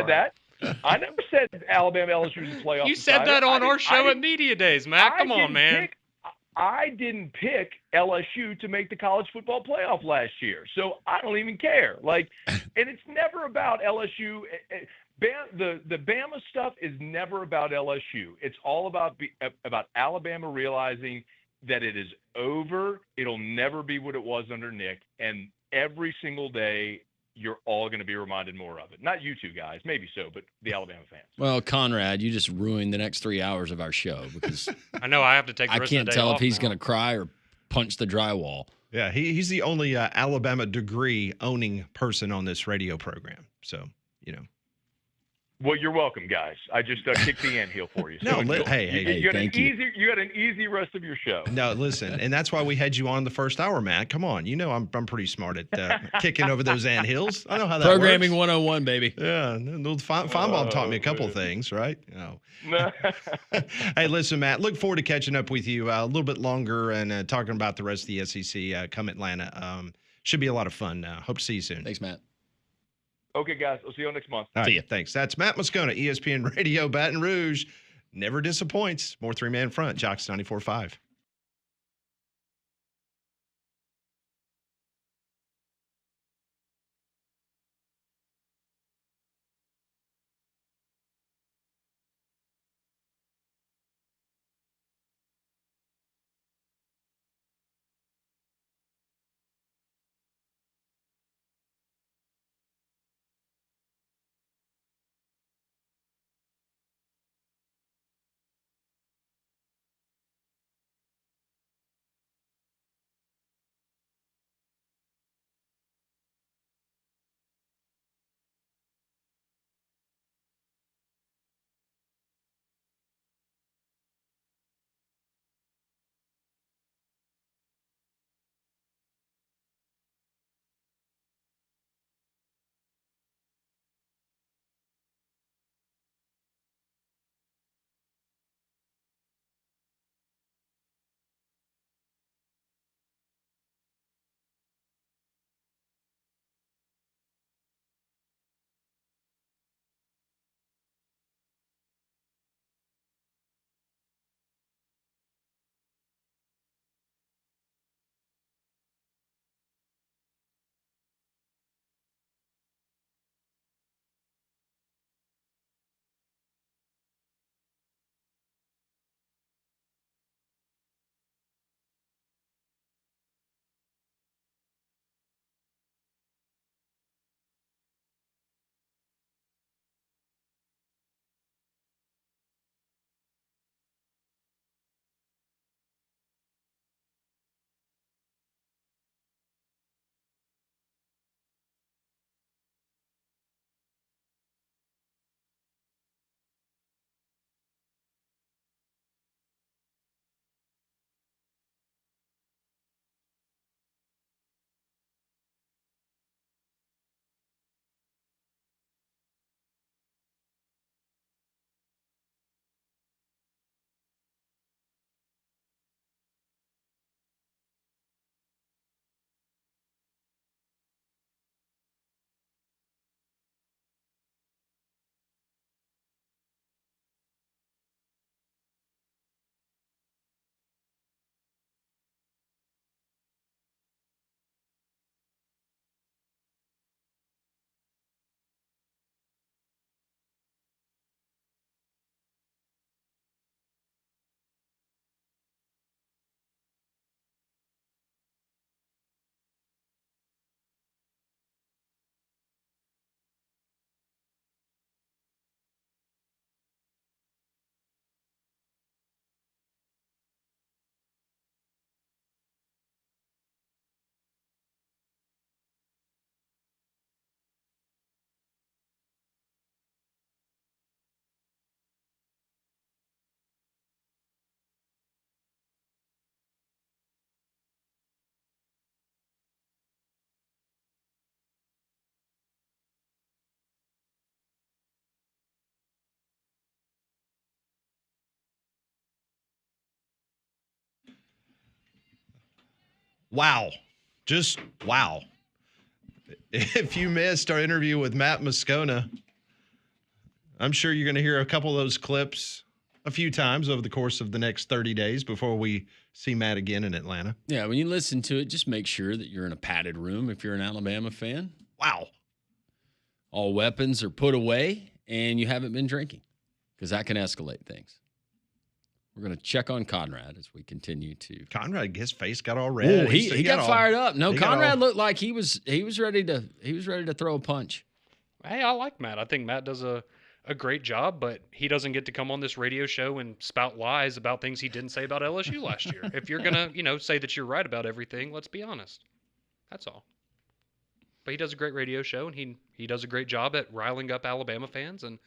I never said Alabama LSU was a playoff You decider. said that on our show at Media Days, Matt. Come on, man. I didn't pick LSU to make the college football playoff last year, so I don't even care. Like, and it's never about LSU. The Bama stuff is never about LSU. It's all about Alabama realizing that it is over. It'll never be what it was under Nick, and every single day you're all going to be reminded more of it. Not you two guys, maybe so, but the Alabama fans. Well, Conrad, you just ruined the next 3 hours of our show because I know I have to take the rest of the day off. I can't tell if he's going to cry or punch the drywall. Yeah, he's the only Alabama degree owning person on this radio program. So, you know. Well, you're welcome, guys. I just kicked the anthill for you. So hey, thank you. You had an easy rest of your show. No, listen, and that's why we had you on the first hour, Matt. Come on, you know I'm pretty smart at kicking over those anthills. I know how that Programming works. 101, baby. Yeah, Feinbaum taught me a couple things, right? No. Hey, listen, Matt, look forward to catching up with you a little bit longer and talking about the rest of the SEC come Atlanta. Should be a lot of fun. Hope to see you soon. Thanks, Matt. Okay, guys. I'll see you all next month. All right, see you. Thanks. That's Matt Moscona, ESPN Radio, Baton Rouge. Never disappoints. More 3-man front. Jox 94.5. Wow. Just wow. If you missed our interview with Matt Moscona, I'm sure you're going to hear a couple of those clips a few times over the course of the next 30 days before we see Matt again in Atlanta. Yeah, when you listen to it, just make sure that you're in a padded room if you're an Alabama fan. Wow. All weapons are put away and you haven't been drinking, because that can escalate things. We're going to check on Conrad as we continue to. Conrad, his face got all red. Ooh, he got fired up. No, Conrad looked like he was ready to throw a punch. Hey, I like Matt. I think Matt does a great job, but he doesn't get to come on this radio show and spout lies about things he didn't say about LSU last year. If you're going to, say that you're right about everything, let's be honest. That's all. But he does a great radio show, and he does a great job at riling up Alabama fans. And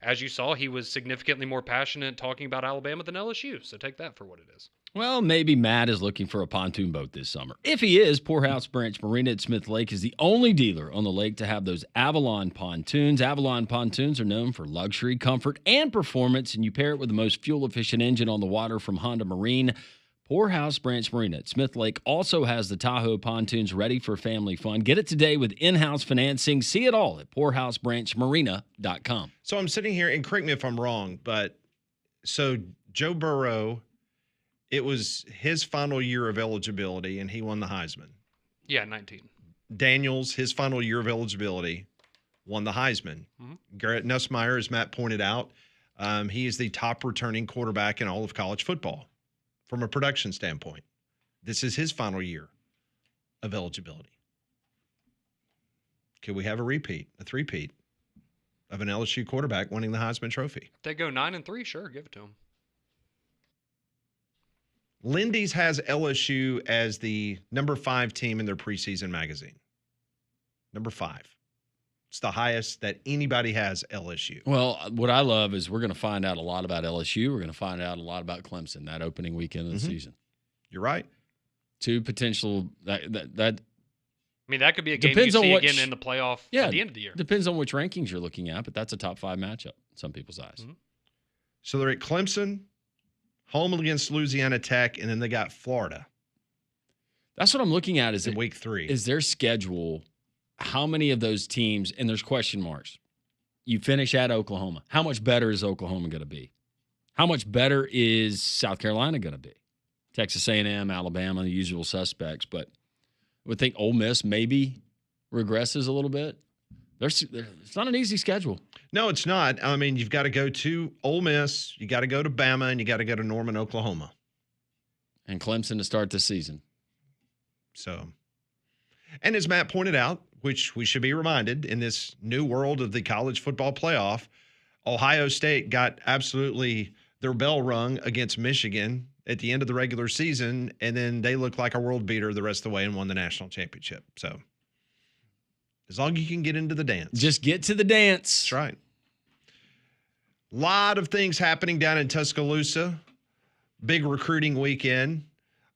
as you saw, he was significantly more passionate talking about Alabama than LSU. So take that for what it is. Well, maybe Matt is looking for a pontoon boat this summer. If he is, Poorhouse Branch Marina at Smith Lake is the only dealer on the lake to have those Avalon pontoons. Avalon pontoons are known for luxury, comfort, and performance, and you pair it with the most fuel-efficient engine on the water from Honda Marine. Poorhouse Branch Marina at Smith Lake also has the Tahoe pontoons ready for family fun. Get it today with in-house financing. See it all at PoorhouseBranchMarina.com. So I'm sitting here, and correct me if I'm wrong, but so Joe Burrow, it was his final year of eligibility, and he won the Heisman. Yeah, 19. Daniels, his final year of eligibility, won the Heisman. Mm-hmm. Garrett Nussmeier, as Matt pointed out, he is the top returning quarterback in all of college football from a production standpoint. This is his final year of eligibility. Could we have a three-peat of an LSU quarterback winning the Heisman Trophy? If they go 9-3, sure, give it to him. Lindy's has LSU as the number 5 team in their preseason magazine. Number 5. It's the highest that anybody has LSU. Well, what I love is we're going to find out a lot about LSU. We're going to find out a lot about Clemson that opening weekend of the season. You're right. 2 potential that. I mean, that could be a game you see again in the playoff at the end of the year. Depends on which rankings you're looking at, but that's a top 5 matchup in some people's eyes. Mm-hmm. So they're at Clemson, home against Louisiana Tech, and then they got Florida. That's what I'm looking at. Is in week 3? Is their schedule? How many of those teams, and there's question marks, you finish at Oklahoma. How much better is Oklahoma going to be? How much better is South Carolina going to be? Texas A&M, Alabama, the usual suspects. But I would think Ole Miss maybe regresses a little bit. It's not an easy schedule. No, it's not. I mean, you've got to go to Ole Miss, you got to go to Bama, and you got to go to Norman, Oklahoma. And Clemson to start the season. So, and as Matt pointed out, which we should be reminded in this new world of the college football playoff, Ohio State got absolutely their bell rung against Michigan at the end of the regular season, and then they looked like a world beater the rest of the way and won the national championship. So, as long as you can get into the dance. Just get to the dance. That's right. A lot of things happening down in Tuscaloosa. Big recruiting weekend.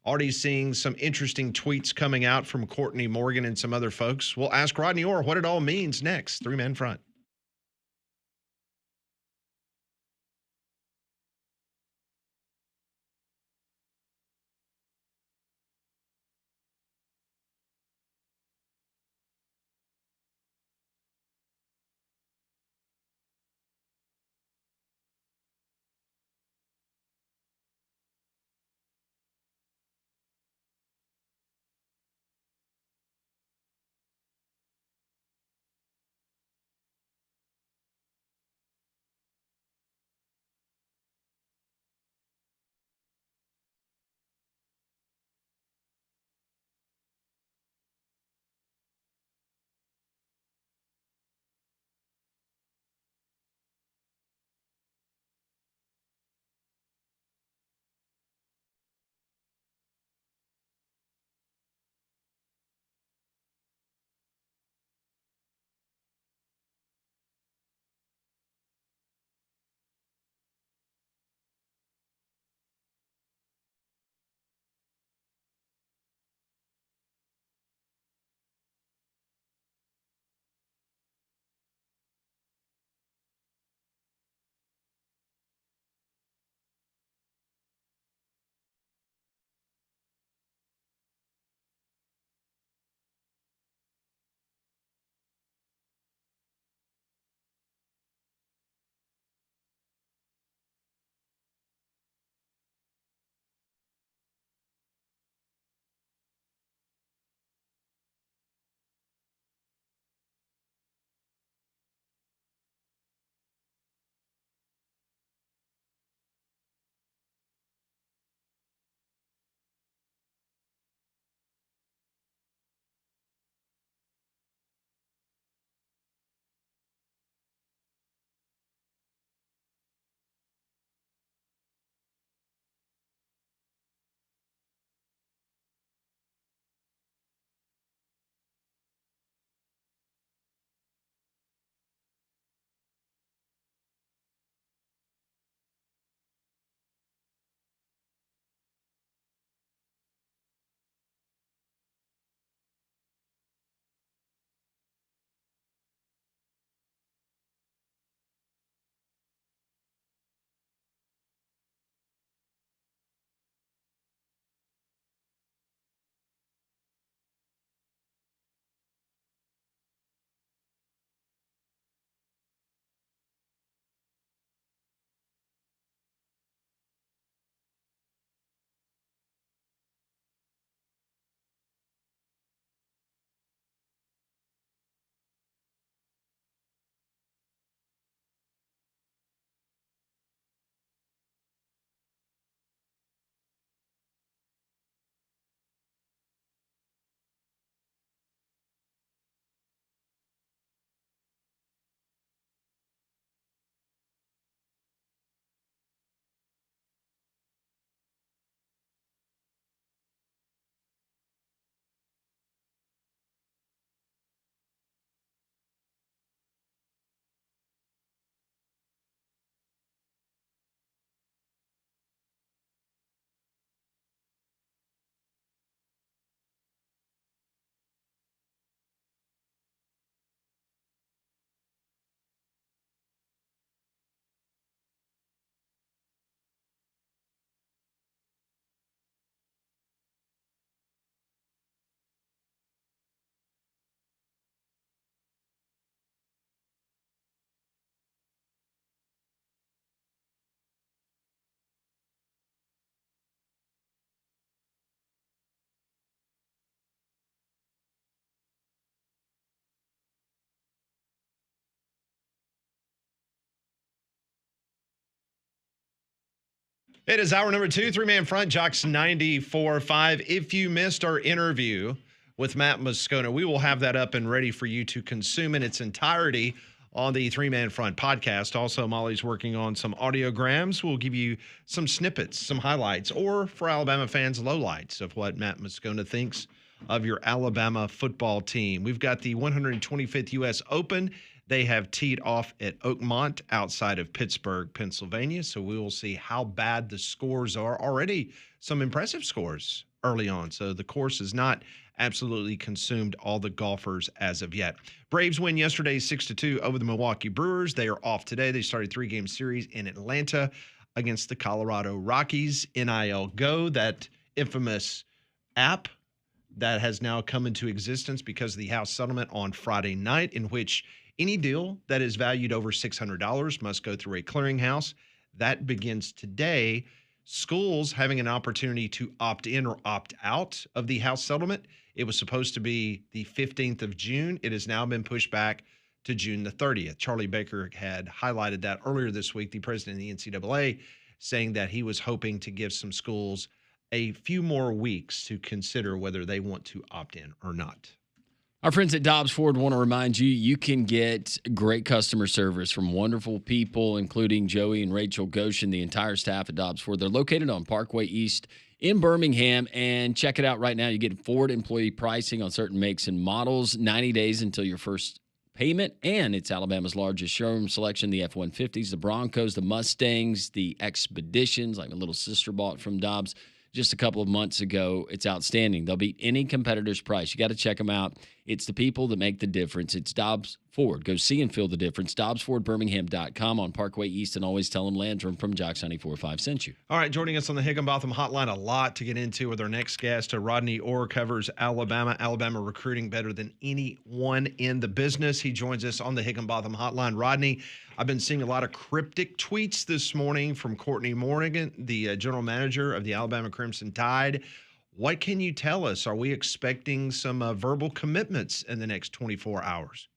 Already seeing some interesting tweets coming out from Courtney Morgan and some other folks. We'll ask Rodney Orr what it all means next. 3-Man Front. It is hour number 2, three-man front, Jox 94.5. If you missed our interview with Matt Moscona, we will have that up and ready for you to consume in its entirety on the Three-Man Front podcast. Also, Molly's working on some audiograms. We'll give you some snippets, some highlights, or for Alabama fans, lowlights of what Matt Moscona thinks of your Alabama football team. We've got the 125th U.S. Open. They have teed off at Oakmont outside of Pittsburgh, Pennsylvania. So we will see how bad the scores are. Already some impressive scores early on. So the course has not absolutely consumed all the golfers as of yet. Braves win yesterday 6-2 over the Milwaukee Brewers. They are off today. They started a 3-game series in Atlanta against the Colorado Rockies. NIL Go, that infamous app that has now come into existence because of the House settlement on Friday night, in which any deal that is valued over $600 must go through a clearinghouse. That begins today. Schools having an opportunity to opt in or opt out of the House settlement. It was supposed to be the 15th of June. It has now been pushed back to June the 30th. Charlie Baker had highlighted that earlier this week, the president of the NCAA, saying that he was hoping to give some schools a few more weeks to consider whether they want to opt in or not. Our friends at Dobbs Ford want to remind you, you can get great customer service from wonderful people, including Joey and Rachel Goshen, the entire staff at Dobbs Ford. They're located on Parkway East in Birmingham, and check it out right now. You get Ford employee pricing on certain makes and models, 90 days until your first payment, and it's Alabama's largest showroom selection, the F-150s, the Broncos, the Mustangs, the Expeditions, like my little sister bought from Dobbs just a couple of months ago. It's outstanding. They'll beat any competitor's price. You got to check them out. It's the people that make the difference. It's Dobbs Ford. Go see and feel the difference. DobbsFordBirmingham.com on Parkway East, and always tell them Landrum from Jox 94.5 sent you. All right, joining us on the Higginbotham Hotline, a lot to get into with our next guest. Rodney Orr covers Alabama recruiting better than anyone in the business. He joins us on the Higginbotham Hotline. Rodney, I've been seeing a lot of cryptic tweets this morning from Courtney Morgan, the general manager of the Alabama Crimson Tide. What can you tell us? Are we expecting some verbal commitments in the next 24 hours?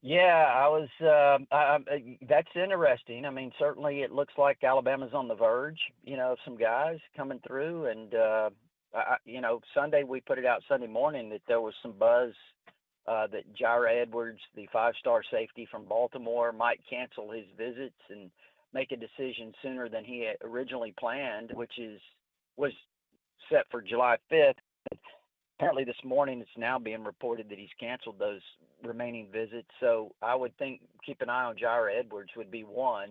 Yeah, that's interesting. I mean, certainly it looks like Alabama's on the verge, of some guys coming through. And, Sunday, we put it out Sunday morning that there was some buzz that Jair Edwards, the 5-star safety from Baltimore, might cancel his visits and make a decision sooner than he had originally planned, which was set for July 5th. Apparently this morning it's now being reported that he's canceled those remaining visits. So I would think keep an eye on Jair Edwards would be one.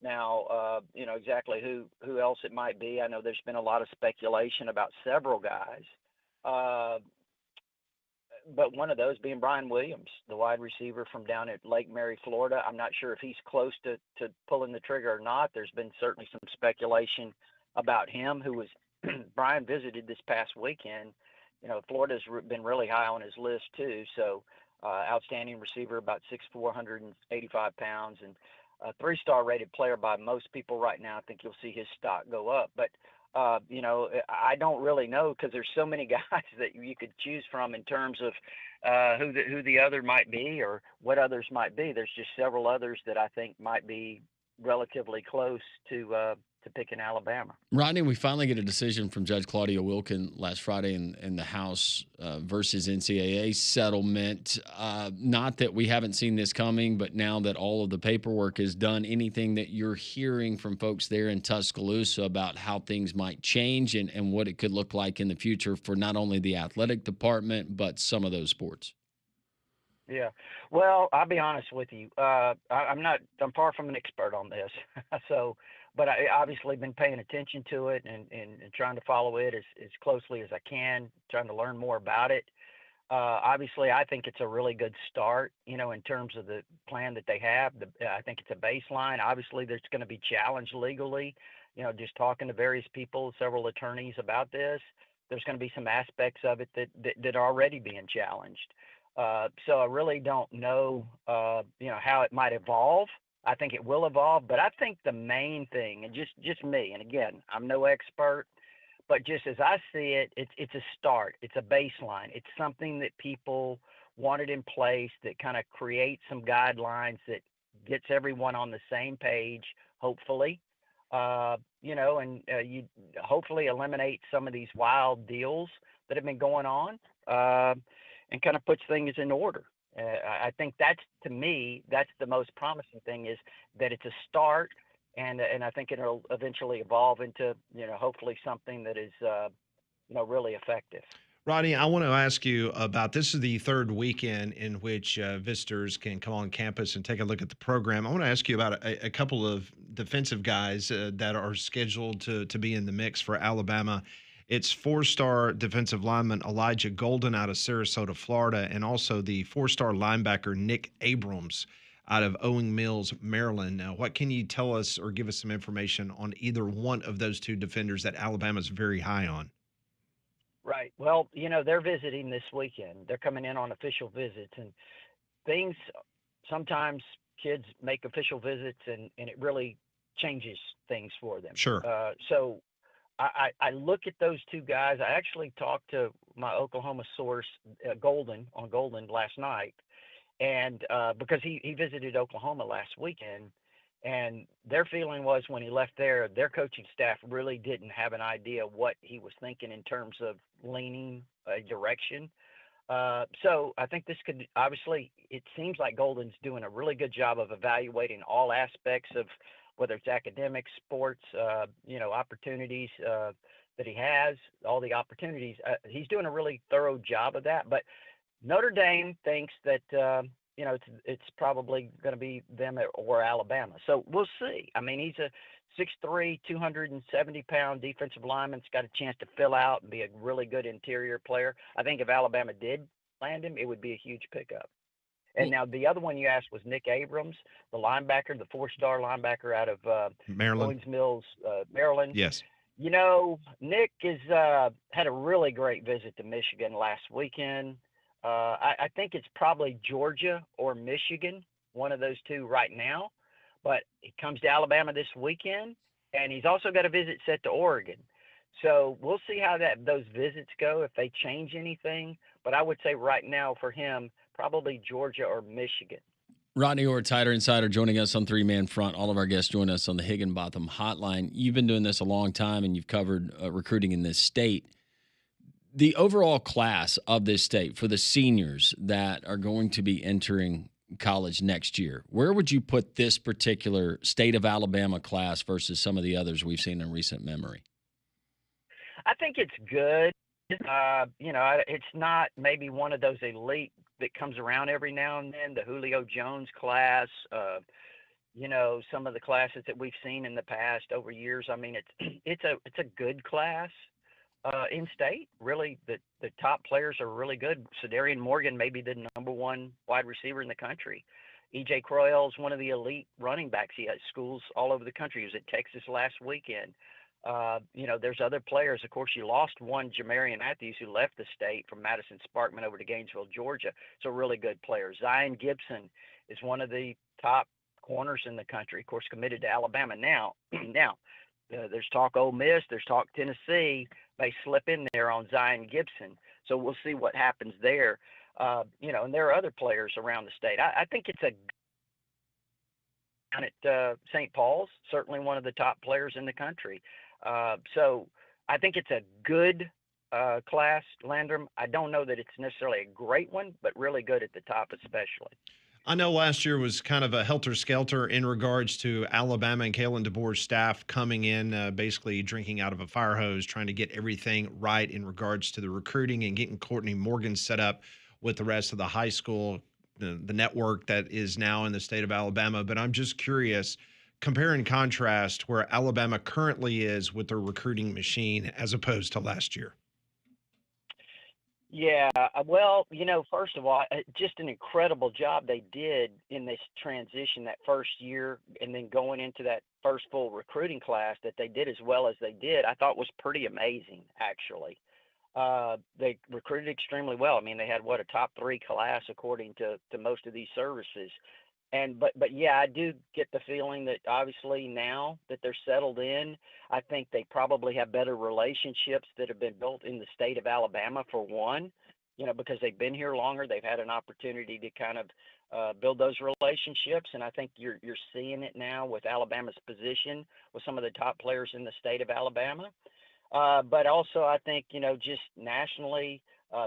Now, exactly who else it might be. I know there's been a lot of speculation about several guys. But one of those being Brian Williams, the wide receiver from down at Lake Mary, Florida. I'm not sure if he's close to pulling the trigger or not. There's been certainly some speculation about him, who was Brian visited this past weekend. Florida's been really high on his list too. So outstanding receiver, about 6'4", 185 pounds, and a 3-star rated player by most people right now. I think you'll see his stock go up. But I don't really know, because there's so many guys that you could choose from in terms of who the other might be or what others might be. There's just several others that I think might be relatively close to picking Alabama. Rodney, we finally get a decision from Judge Claudia Wilkin last Friday in the House versus NCAA settlement. Not that we haven't seen this coming, but now that all of the paperwork is done, anything that you're hearing from folks there in Tuscaloosa about how things might change and what it could look like in the future for not only the athletic department, but some of those sports? Yeah. Well, I'll be honest with you. I'm far from an expert on this. But I obviously been paying attention to it and trying to follow it as closely as I can, trying to learn more about it. Obviously, I think it's a really good start, in terms of the plan that they have. I think it's a baseline. Obviously, there's going to be challenged legally, just talking to various people, several attorneys about this. There's going to be some aspects of it that are already being challenged. So I really don't know, how it might evolve. I think it will evolve, but I think the main thing, and just me, and again, I'm no expert, but just as I see it, it's a start. It's a baseline. It's something that people wanted in place that kind of creates some guidelines that gets everyone on the same page, hopefully. and you hopefully eliminate some of these wild deals that have been going on, and kind of puts things in order. I think to me, that's the most promising thing, is that it's a start, and I think it'll eventually evolve into, hopefully something that is, really effective. Rodney, I want to ask you about, this is the third weekend in which visitors can come on campus and take a look at the program. I want to ask you about a couple of defensive guys that are scheduled to be in the mix for Alabama. It's four-star defensive lineman Elijah Golden out of Sarasota, Florida, and also the four-star linebacker Nick Abrams out of Owing Mills, Maryland. Now, what can you tell us or give us some information on either one of those two defenders that Alabama's very high on? Right. Well, they're visiting this weekend. They're coming in on official visits, and things, sometimes kids make official visits, and it really changes things for them. Sure. So I look at those two guys. I actually talked to my Oklahoma source, Golden last night, and because he visited Oklahoma last weekend. And their feeling was, when he left there, their coaching staff really didn't have an idea what he was thinking in terms of leaning a direction. So I think this could, obviously, it seems like Golden's doing a really good job of evaluating all aspects of, whether it's academics, sports, opportunities that he has, all the opportunities. He's doing a really thorough job of that. But Notre Dame thinks that it's probably going to be them or Alabama. So we'll see. I mean, he's a 6'3", 270-pound defensive lineman. He's got a chance to fill out and be a really good interior player. I think if Alabama did land him, it would be a huge pickup. And now the other one you asked was Nick Abrams, the linebacker, the four-star linebacker out of Maryland. Owings Mills, Maryland. Yes. Nick had a really great visit to Michigan last weekend. I think it's probably Georgia or Michigan, one of those two right now. But he comes to Alabama this weekend, and he's also got a visit set to Oregon. So we'll see how those visits go, if they change anything. But I would say right now for him, probably Georgia or Michigan. Rodney Orr, Tighter Insider, joining us on Three Man Front. All of our guests join us on the Higginbotham Hotline. You've been doing this a long time, and you've covered recruiting in this state. The overall class of this state for the seniors that are going to be entering college next year, where would you put this particular state of Alabama class versus some of the others we've seen in recent memory? I think it's good. It's not maybe one of those elite that comes around every now and then, the Julio Jones class, some of the classes that we've seen in the past over years. I mean, it's a good class. In state, really, the top players are really good. Cedarian Morgan may be the number one wide receiver in the country. E.J. Croyle is one of the elite running backs. He has schools all over the country. He was at Texas last weekend. There's other players. Of course, you lost one, Jamarian Matthews, who left the state from Madison Sparkman over to Gainesville, Georgia. So really good players. Zion Gibson is one of the top corners in the country, of course, committed to Alabama now. There's talk Ole Miss, there's talk Tennessee may slip in there on Zion Gibson. So we'll see what happens there. And there are other players around the state. I think it's down at St. Paul's, certainly one of the top players in the country. So I think it's a good class, Landrum. I don't know that it's necessarily a great one, but really good at the top especially. I know last year was kind of a helter-skelter in regards to Alabama and Kalen DeBoer's staff coming in, basically drinking out of a fire hose, trying to get everything right in regards to the recruiting and getting Courtney Morgan set up with the rest of the high school, the network that is now in the state of Alabama. But I'm just curious, compare and contrast where Alabama currently is with their recruiting machine as opposed to last year. Yeah, well, first of all, just an incredible job they did in this transition that first year, and then going into that first full recruiting class that they did as well as they did, I thought was pretty amazing, actually. They recruited extremely well. I mean, they had a top 3 class according to most of these services. But yeah, I do get the feeling that obviously now that they're settled in, I think they probably have better relationships that have been built in the state of Alabama, for one. because they've been here longer, they've had an opportunity to kind of build those relationships, and I think you're seeing it now with Alabama's position with some of the top players in the state of Alabama. But also, I think just nationally,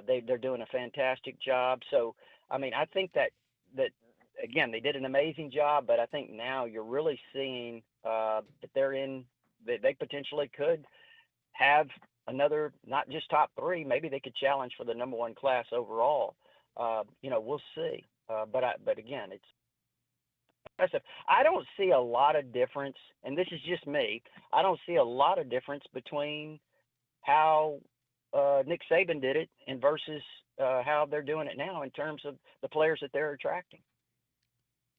they're doing a fantastic job. So, I mean, I think that again, they did an amazing job, but I think now you're really seeing that they potentially could have another, not just top 3, maybe they could challenge for the number 1 class overall. We'll see. But again, it's impressive. I don't see a lot of difference, and this is just me. I don't see a lot of difference between how Nick Saban did it and versus how they're doing it now in terms of the players that they're attracting.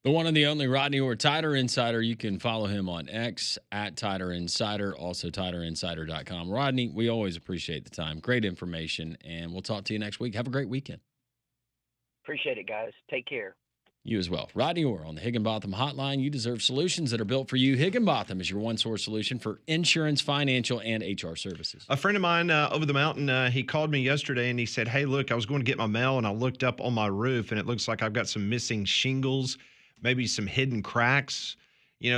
The one and the only Rodney Orr, Tider Insider. You can follow him on X at Tider Insider, also TiderInsider.com. Rodney, we always appreciate the time. Great information, and we'll talk to you next week. Have a great weekend. Appreciate it, guys. Take care. You as well. Rodney Orr on the Higginbotham Hotline. You deserve solutions that are built for you. Higginbotham is your one-source solution for insurance, financial, and HR services. A friend of mine over the mountain, he called me yesterday and he said, hey, look, I was going to get my mail and I looked up on my roof and it looks like I've got some missing shingles, maybe some hidden cracks,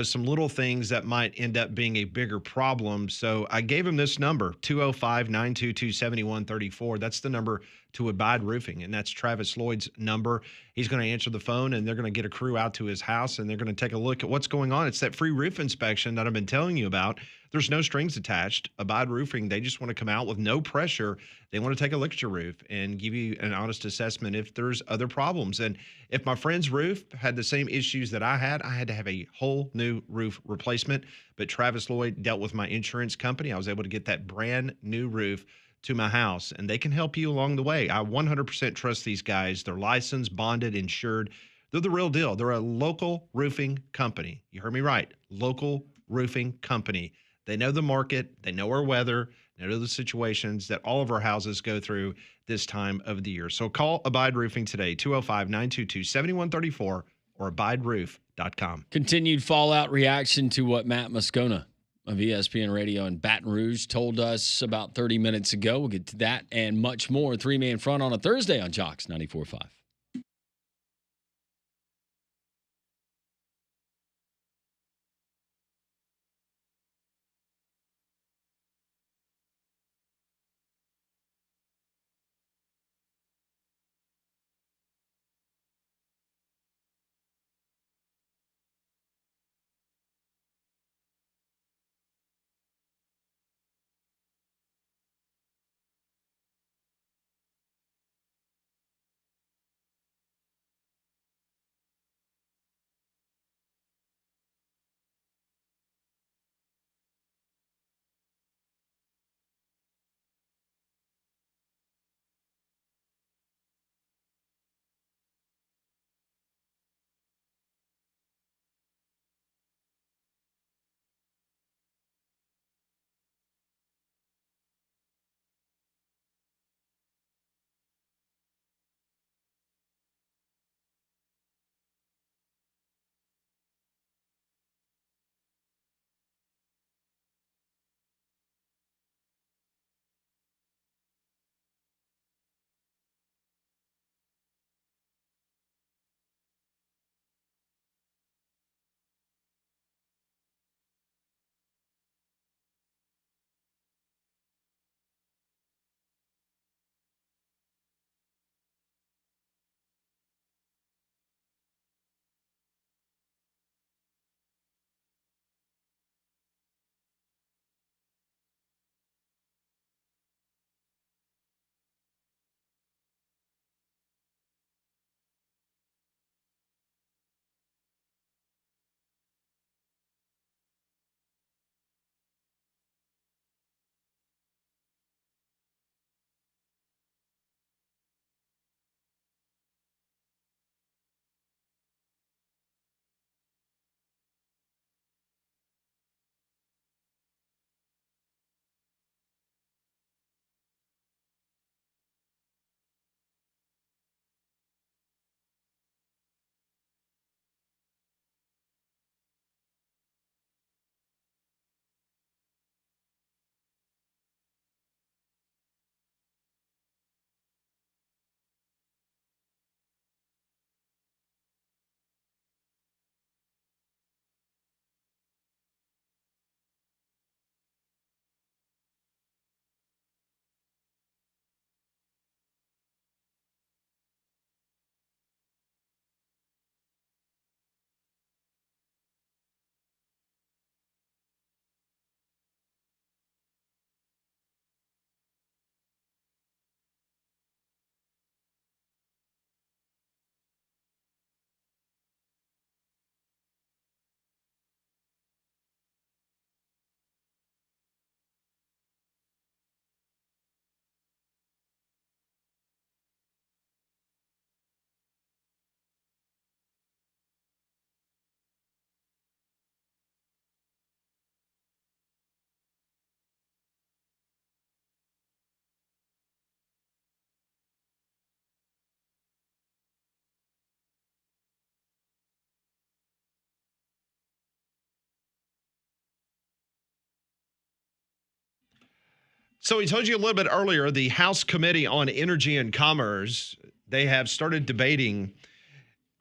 some little things that might end up being a bigger problem. So I gave him this number, 205-922-7134. That's the number to Abide Roofing, and that's Travis Lloyd's number. He's going to answer the phone, and they're going to get a crew out to his house, and they're going to take a look at what's going on. It's that free roof inspection that I've been telling you about. There's no strings attached. Abide Roofing, they just want to come out with no pressure. They want to take a look at your roof and give you an honest assessment if there's other problems. And if my friend's roof had the same issues that I had to have a whole new roof replacement. But Travis Lloyd dealt with my insurance company. I was able to get that brand new roof to my house, and they can help you along the way. I 100% trust these guys. They're licensed, bonded, insured. They're the real deal. They're a local roofing company. You heard me right. Local roofing company. They know the market. They know our weather. They know the situations that all of our houses go through this time of the year. So call Abide Roofing today, 205-922-7134 or abideroof.com. Continued fallout reaction to what Matt Moscona of ESPN Radio in Baton Rouge told us about 30 minutes ago. We'll get to that and much more. 3-Man Front on a Thursday on Jox 94.5. So we told you a little bit earlier, the House Committee on Energy and Commerce, they have started debating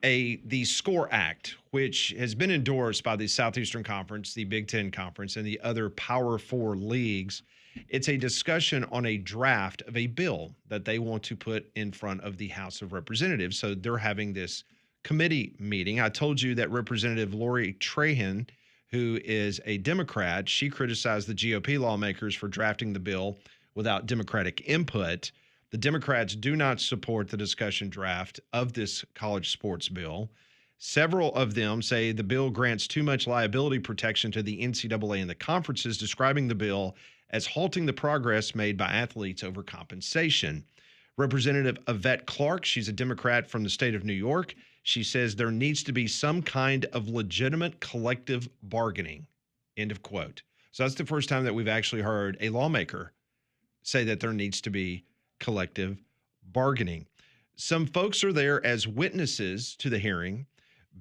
the SCORE Act, which has been endorsed by the Southeastern Conference, the Big Ten Conference, and the other Power Four leagues. It's a discussion on a draft of a bill that they want to put in front of the House of Representatives. So they're having this committee meeting. I told you that Representative Lori Trahan, who is a Democrat, she criticized the GOP lawmakers for drafting the bill without Democratic input. The Democrats do not support the discussion draft of this college sports bill. Several of them say the bill grants too much liability protection to the NCAA and the conferences, describing the bill as halting the progress made by athletes over compensation. Representative Yvette Clarke, she's a Democrat from the state of New York. She says there needs to be some kind of legitimate collective bargaining, end of quote. So that's the first time that we've actually heard a lawmaker say that there needs to be collective bargaining. Some folks are there as witnesses to the hearing.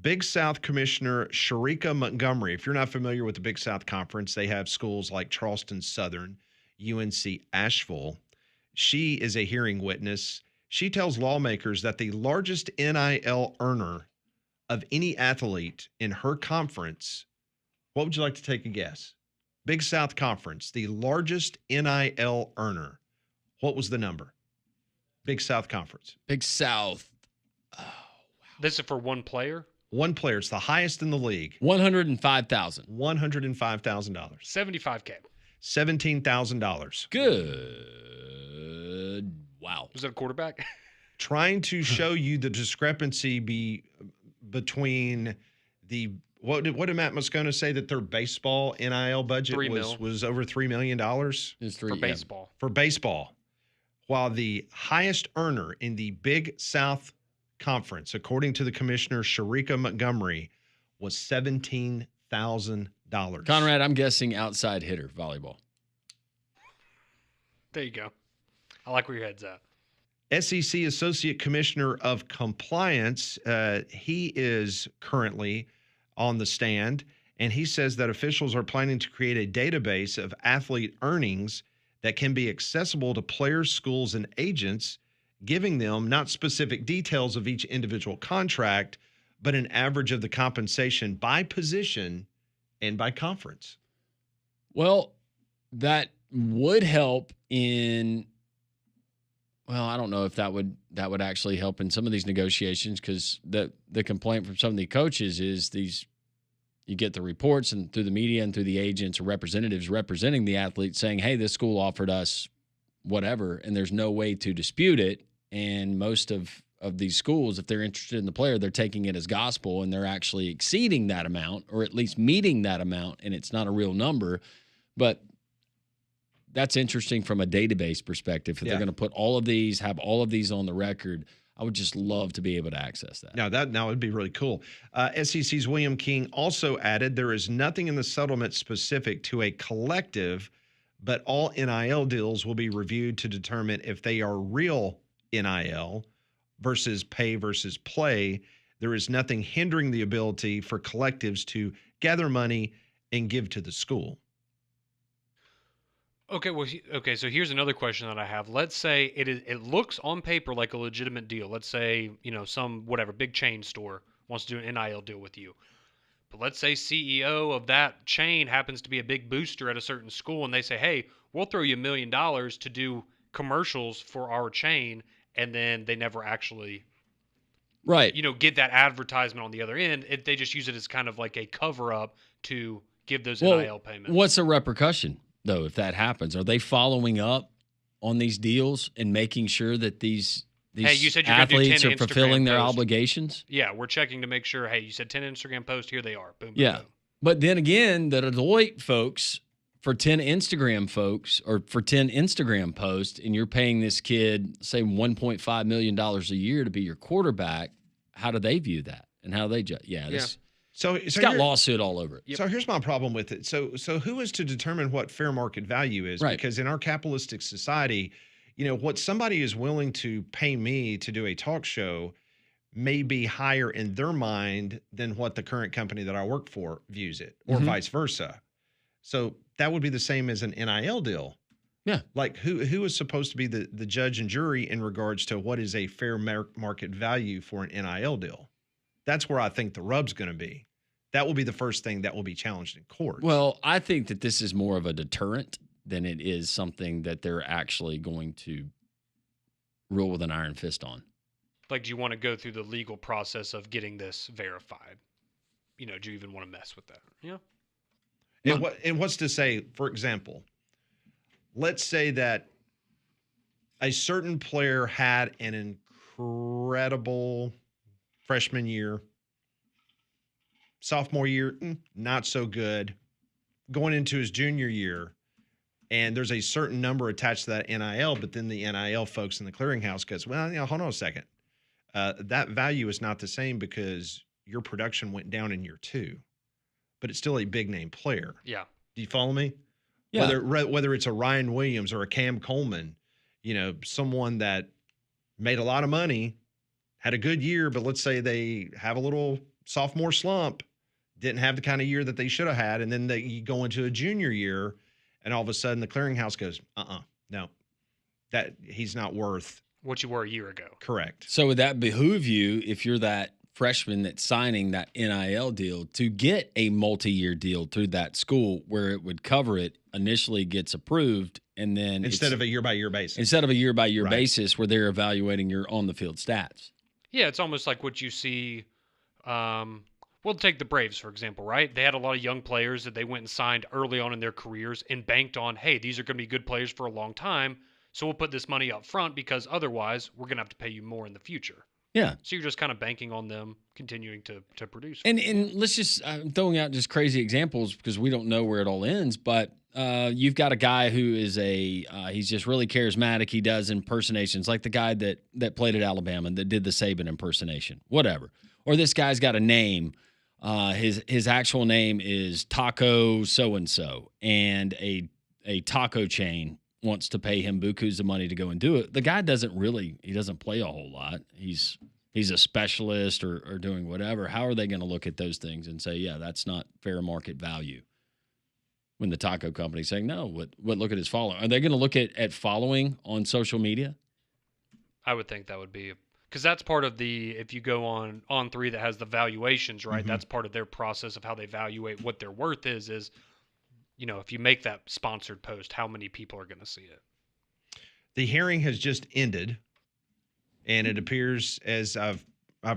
Big South Commissioner Sharika Montgomery, if you're not familiar with the Big South Conference, they have schools like Charleston Southern, UNC Asheville. She is a hearing witness. She tells lawmakers that the largest NIL earner of any athlete in her conference, what would you like to take a guess? Big South Conference, the largest NIL earner. What was the number? Big South Conference. Big South. Oh, wow. This is for one player? One player. It's the highest in the league. $105,000. $105,000. $75K. $17,000. Good. Wow. Was that a quarterback? Trying to show you the discrepancy between the what did Matt Moscona say that their baseball NIL budget was over $3 million? For baseball. For baseball. While the highest earner in the Big South Conference, according to the commissioner Sharika Montgomery, was $17,000. Conrad, I'm guessing outside hitter volleyball. There you go. I like where your head's at. SEC Associate Commissioner of Compliance, he is currently on the stand, and he says that officials are planning to create a database of athlete earnings that can be accessible to players, schools, and agents, giving them not specific details of each individual contract, but an average of the compensation by position and by conference. Well, that would help in, well, I don't know if that would actually help in some of these negotiations, because the complaint from some of the coaches is you get the reports and through the media and through the agents or representatives representing the athletes saying, hey, this school offered us whatever, and there's no way to dispute it. And most of these schools, if they're interested in the player, they're taking it as gospel, and they're actually exceeding that amount or at least meeting that amount, and it's not a real number. But that's interesting from a database perspective. If they're going to put all of these, have all of these on the record, I would just love to be able to access that. Now would be really cool. SEC's William King also added, there is nothing in the settlement specific to a collective, but all NIL deals will be reviewed to determine if they are real NIL versus pay versus play. There is nothing hindering the ability for collectives to gather money and give to the school. Okay, so here's another question that I have. Let's say it looks on paper like a legitimate deal. Let's say, some big chain store wants to do an NIL deal with you. But let's say CEO of that chain happens to be a big booster at a certain school, and they say, hey, we'll throw you $1 million to do commercials for our chain, and then they never actually get that advertisement on the other end. They just use it as kind of like a cover-up to give those NIL payments. What's the repercussion, though, if that happens? Are they following up on these deals and making sure that these you said athletes are fulfilling their obligations? Yeah, we're checking to make sure, hey, you said 10 Instagram posts, here they are. Boom, boom, yeah. boom. But then again, the Deloitte folks, for 10 Instagram posts, and you're paying this kid, say, $1.5 million a year to be your quarterback, how do they view that? And how do they judge? So it's got lawsuit all over it. Yep. So here's my problem with it. So who is to determine what fair market value is? Right. Because in our capitalistic society, what somebody is willing to pay me to do a talk show may be higher in their mind than what the current company that I work for views it, or vice versa. So that would be the same as an NIL deal. Yeah. Like who is supposed to be the judge and jury in regards to what is a fair market value for an NIL deal? That's where I think the rub's going to be. That will be the first thing that will be challenged in courts. Well, I think that this is more of a deterrent than it is something that they're actually going to rule with an iron fist on. Like, do you want to go through the legal process of getting this verified? Do you even want to mess with that? Yeah. And what's to say, for example, let's say that a certain player had an incredible freshman year, sophomore year, not so good, going into his junior year, and there's a certain number attached to that NIL, but then the NIL folks in the clearinghouse goes, well, hold on a second. That value is not the same because your production went down in year 2, but it's still a big name player. Yeah. Do you follow me? Yeah. Whether it's a Ryan Williams or a Cam Coleman, someone that made a lot of money, had a good year, but let's say they have a little sophomore slump, didn't have the kind of year that they should have had, and then they go into a junior year, and all of a sudden the clearinghouse goes, no, that he's not worth what you were a year ago. Correct. So would that behoove you, if you're that freshman that's signing that NIL deal, to get a multi-year deal through that school where it would cover it, initially gets approved, and then instead of a year-by-year basis. Instead of a year-by-year basis where they're evaluating your on-the-field stats. Yeah, it's almost like what you see. We'll take the Braves, for example, right? They had a lot of young players that they went and signed early on in their careers and banked on, hey, these are going to be good players for a long time, so we'll put this money up front because otherwise we're going to have to pay you more in the future. Yeah. So you're just kind of banking on them continuing to produce. And let's just, I'm throwing out just crazy examples because we don't know where it all ends, but you've got a guy who is he's just really charismatic. He does impersonations, like the guy that played at Alabama that did the Saban impersonation, whatever. Or this guy's got a name. His actual name is Taco so-and-so, and a taco chain wants to pay him bukus of money to go and do it. The guy doesn't play a whole lot. He's a specialist or doing whatever. How are they going to look at those things and say, yeah, that's not fair market value? When the taco company's saying, no, look at his following. Are they going to look at following on social media? I would think that would be, because that's part of if you go on On3 that has the valuations, right? Mm-hmm. That's part of their process of how they evaluate what their worth is, if you make that sponsored post, how many people are going to see it? The hearing has just ended, and it appears, as I've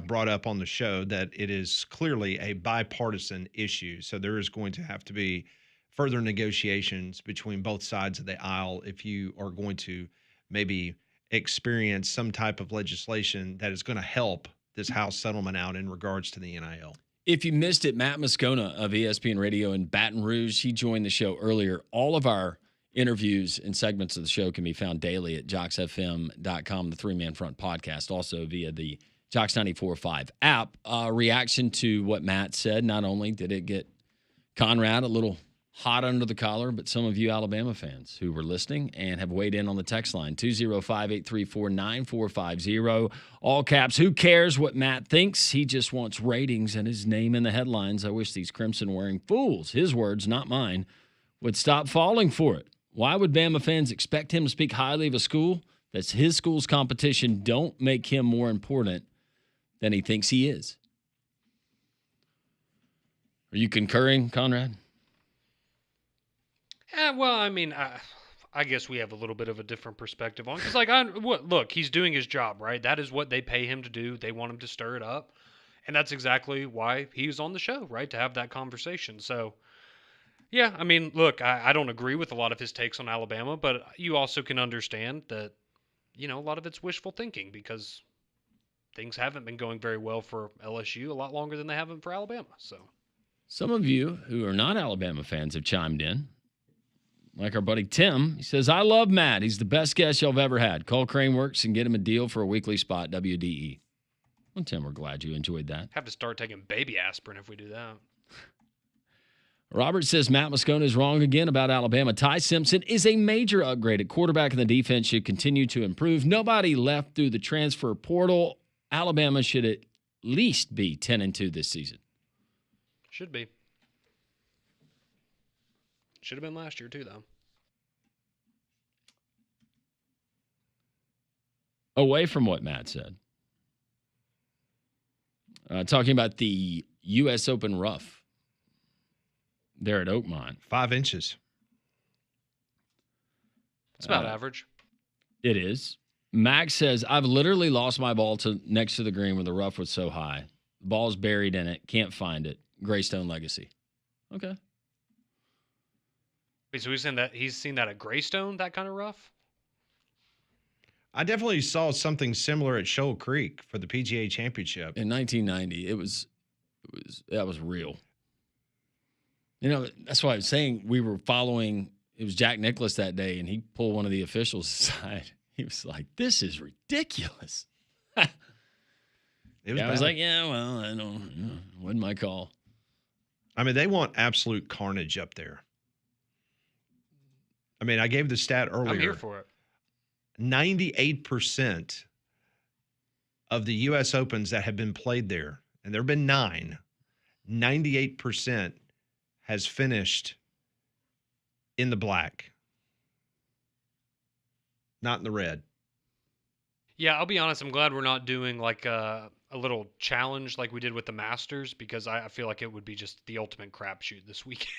brought up on the show, that it is clearly a bipartisan issue. So there is going to have to be further negotiations between both sides of the aisle if you are going to maybe experience some type of legislation that is going to help this House settlement out in regards to the NIL. If you missed it, Matt Moscona of ESPN Radio in Baton Rouge, he joined the show earlier. All of our interviews and segments of the show can be found daily at joxfm.com, the Three Man Front podcast, also via the Jox 94.5 app. Reaction to what Matt said, not only did it get Conrad a little hot under the collar, but some of you Alabama fans who were listening and have weighed in on the text line, 205-834-9450. All caps, who cares what Matt thinks? He just wants ratings and his name in the headlines. I wish these crimson-wearing fools, his words, not mine, would stop falling for it. Why would Bama fans expect him to speak highly of a school that's his school's competition? Don't make him more important than he thinks he is. Are you concurring, Conrad? Well, I mean, I guess we have a little bit of a different perspective on it. Because, look, he's doing his job, right? That is what they pay him to do. They want him to stir it up. And that's exactly why he was on the show, right? To have that conversation. So, yeah, I mean, look, I don't agree with a lot of his takes on Alabama, but you also can understand that, a lot of it's wishful thinking because things haven't been going very well for LSU a lot longer than they haven't for Alabama. So, some of you who are not Alabama fans have chimed in. Like our buddy Tim, he says, I love Matt. He's the best guest y'all have ever had. Call Craneworks and get him a deal for a weekly spot, WDE. Well, Tim, we're glad you enjoyed that. Have to start taking baby aspirin if we do that. Robert says Matt Moscona is wrong again about Alabama. Ty Simpson is a major upgrade at quarterback, and the defense should continue to improve. Nobody left through the transfer portal. Alabama should at least be 10-2 this season. Should be. Should have been last year, too, though. away from what Matt said. Talking about the U.S. Open rough there at Oakmont. 5 inches. It's about average. It is. Max says, I've literally lost my ball next to the green when the rough was so high. The ball's buried in it. Can't find it. Greystone legacy. Okay. Wait, so he's seen that at Greystone, that kind of rough? I definitely saw something similar at Shoal Creek for the PGA Championship. In 1990, that was real. You know, that's why I was saying we were following, it was Jack Nicklaus that day, and he pulled one of the officials aside. He was like, this is ridiculous. I was like, yeah, well, I don't, wasn't my call. I mean, they want absolute carnage up there. I mean, I gave the stat earlier. I'm here for it. 98% of the U.S. Opens that have been played there, and there have been 9, 98% has finished in the black, not in the red. Yeah, I'll be honest. I'm glad we're not doing like a little challenge like we did with the Masters, because I feel like it would be just the ultimate crapshoot this weekend.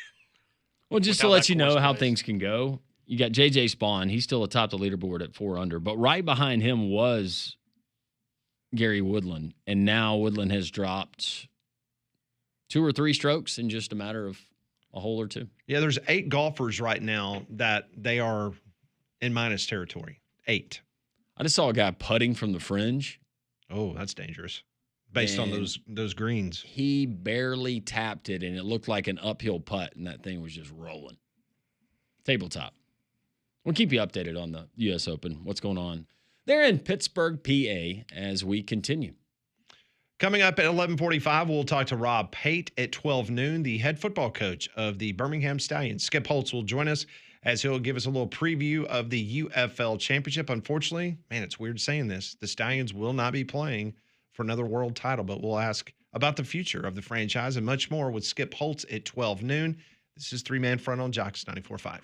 Well, just to let you know how things can go, you got J.J. Spawn. He's still atop the leaderboard at 4 under, but right behind him was Gary Woodland, and now Woodland has dropped 2 or 3 strokes in just a matter of a hole or 2. Yeah, there's 8 golfers right now that they are in minus territory. 8. I just saw a guy putting from the fringe. Oh, that's dangerous. Based on those greens. He barely tapped it, and it looked like an uphill putt, and that thing was just rolling. Tabletop. We'll keep you updated on the U.S. Open, what's going on there in Pittsburgh, PA, as we continue. Coming up at 11:45, we'll talk to Rob Pate at 12 noon, the head football coach of the Birmingham Stallions. Skip Holtz will join us as he'll give us a little preview of the UFL Championship. Unfortunately, man, it's weird saying this, the Stallions will not be playing for another world title, but we'll ask about the future of the franchise and much more with Skip Holtz at 12 noon. This is 3-Man Front on Jox 94.5.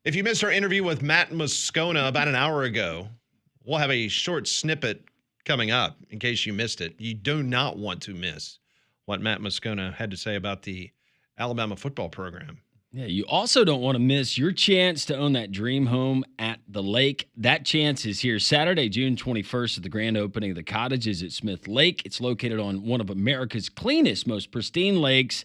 If you missed our interview with Matt Moscona about an hour ago, we'll have a short snippet coming up in case you missed it. You do not want to miss what Matt Moscona had to say about the Alabama football program. Yeah, you also don't want to miss your chance to own that dream home at the lake. That chance is here Saturday, June 21st at the grand opening of the Cottages at Smith Lake. It's located on one of America's cleanest, most pristine lakes,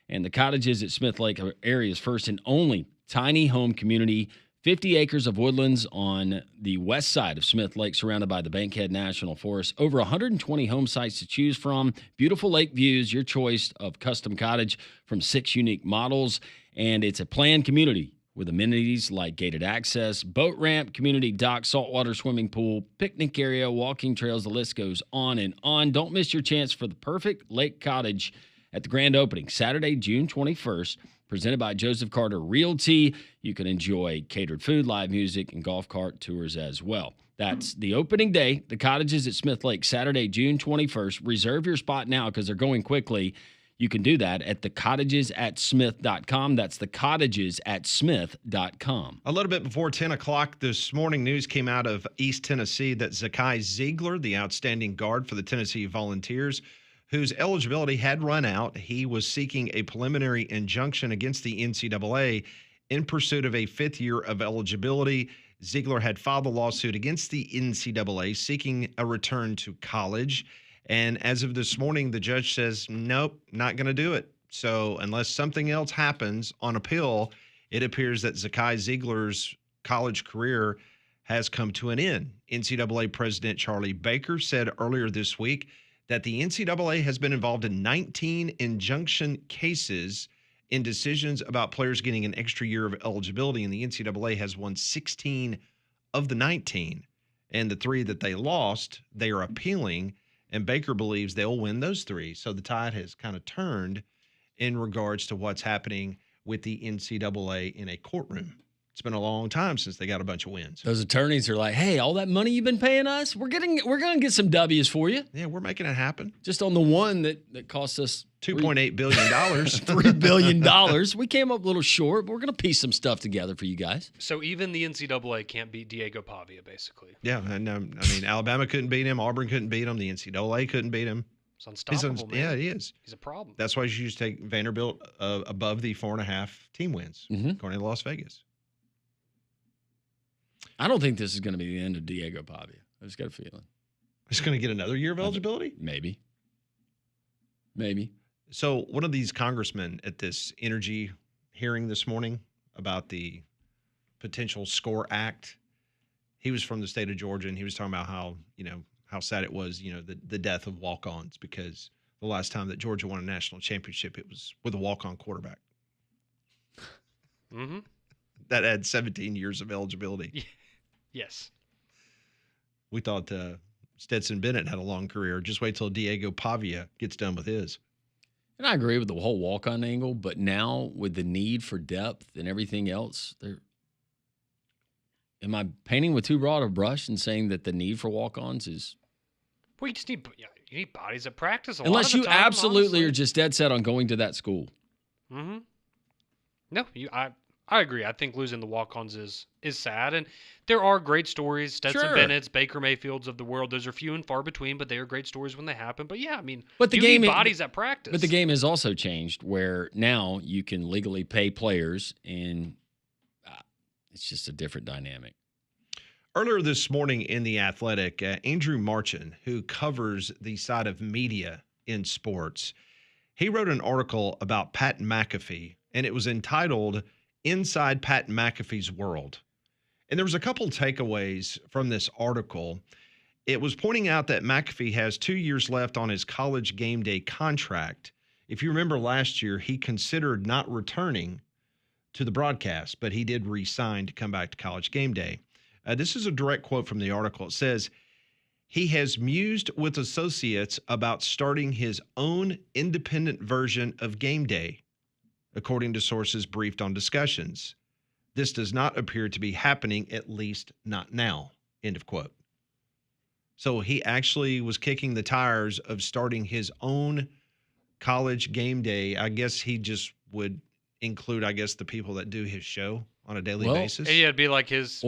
and the Cottages at Smith Lake are area's first and only tiny home community. 50 acres of woodlands on the west side of Smith Lake, surrounded by the Bankhead National Forest. Over 120 home sites to choose from. Beautiful lake views, your choice of custom cottage from 6 unique models. And it's a planned community with amenities like gated access, boat ramp, community dock, saltwater swimming pool, picnic area, walking trails. The list goes on and on. Don't miss your chance for the perfect lake cottage at the grand opening, Saturday, June 21st. Presented by Joseph Carter Realty. You can enjoy catered food, live music, and golf cart tours as well. That's the opening day, the Cottages at Smith Lake, Saturday, June 21st. Reserve your spot now because they're going quickly. You can do that at thecottagesatsmith.com. That's thecottagesatsmith.com. A little bit before 10 o'clock this morning, news came out of East Tennessee that Zakai Ziegler, the outstanding guard for the Tennessee Volunteers, whose eligibility had run out. He was seeking a preliminary injunction against the NCAA in pursuit of a 5th year of eligibility. Ziegler had filed a lawsuit against the NCAA seeking a return to college. And as of this morning, the judge says, nope, not going to do it. So unless something else happens on appeal, it appears that Zakai Ziegler's college career has come to an end. NCAA President Charlie Baker said earlier this week that the NCAA has been involved in 19 injunction cases in decisions about players getting an extra year of eligibility, and the NCAA has won 16 of the 19. And the 3 that they lost, they are appealing, and Baker believes they'll win those 3. So the tide has kind of turned in regards to what's happening with the NCAA in a courtroom. It's been a long time since they got a bunch of wins. Those attorneys are like, hey, all that money you've been paying us, we're going to get some W's for you. Yeah, we're making it happen. Just on the one that cost us $2.8 billion. $3 billion. We came up a little short, but we're going to piece some stuff together for you guys. So even the NCAA can't beat Diego Pavia, basically. Yeah, and I mean, Alabama couldn't beat him. Auburn couldn't beat him. The NCAA couldn't beat him. It's unstoppable, man. Yeah, he is. He's a problem. That's why you should take Vanderbilt above the 4.5 team wins, according to Las Vegas. I don't think this is going to be the end of Diego Pavia. I just got a feeling. He's going to get another year of eligibility? Maybe. So one of these congressmen at this energy hearing this morning about the potential SCORE Act, he was from the state of Georgia, and he was talking about how sad it was, the death of walk-ons, because the last time that Georgia won a national championship, it was with a walk-on quarterback. Mm-hmm. That had 17 years of eligibility. Yes. We thought Stetson Bennett had a long career. Just wait till Diego Pavia gets done with his. And I agree with the whole walk-on angle, but now with the need for depth and everything else, am I painting with too broad a brush and saying that the need for walk-ons is? Well, you just need bodies at practice. Unless you absolutely are just dead set on going to that school. Mm-hmm. No, I agree. I think losing the walk-ons is sad, and there are great stories. Stetson Bennett's, Baker Mayfield's of the world. Those are few and far between, but they are great stories when they happen. But yeah, I mean, but you need bodies at practice. But the game has also changed, where now you can legally pay players, and it's just a different dynamic. Earlier this morning in The Athletic, Andrew Marchand, who covers the side of media in sports, he wrote an article about Pat McAfee, and it was entitled Inside Pat McAfee's World. And there was a couple takeaways from this article. It was pointing out that McAfee has 2 years left on his College Game Day contract. If you remember last year, he considered not returning to the broadcast, but he did re-sign to come back to College Game Day. This is a direct quote from the article. It says, he has mused with associates about starting his own independent version of Game Day, according to sources briefed on discussions. This does not appear to be happening, at least not now, end of quote. So he actually was kicking the tires of starting his own College Game Day. I guess he just would include, the people that do his show on a daily basis. Yeah, it'd be like his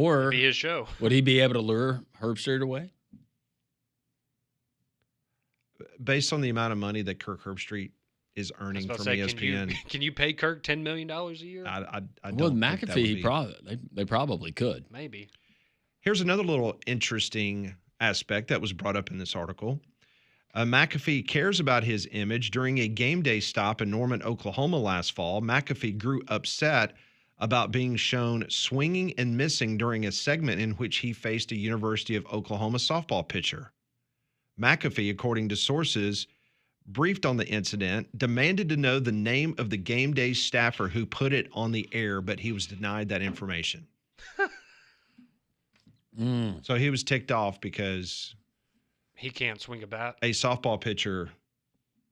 show. Would he be able to lure Herbstreit away? Based on the amount of money that Kirk Herbstreit is earning from ESPN. Can you pay Kirk $10 million a year? I don't Well, think McAfee, they probably could. Maybe. Here's another little interesting aspect that was brought up in this article. McAfee cares about his image. During a game day stop in Norman, Oklahoma last fall, McAfee grew upset about being shown swinging and missing during a segment in which he faced a University of Oklahoma softball pitcher. McAfee, according to sources briefed on the incident, demanded to know the name of the game day staffer who put it on the air, but he was denied that information. So he was ticked off because he can't swing a bat. A softball pitcher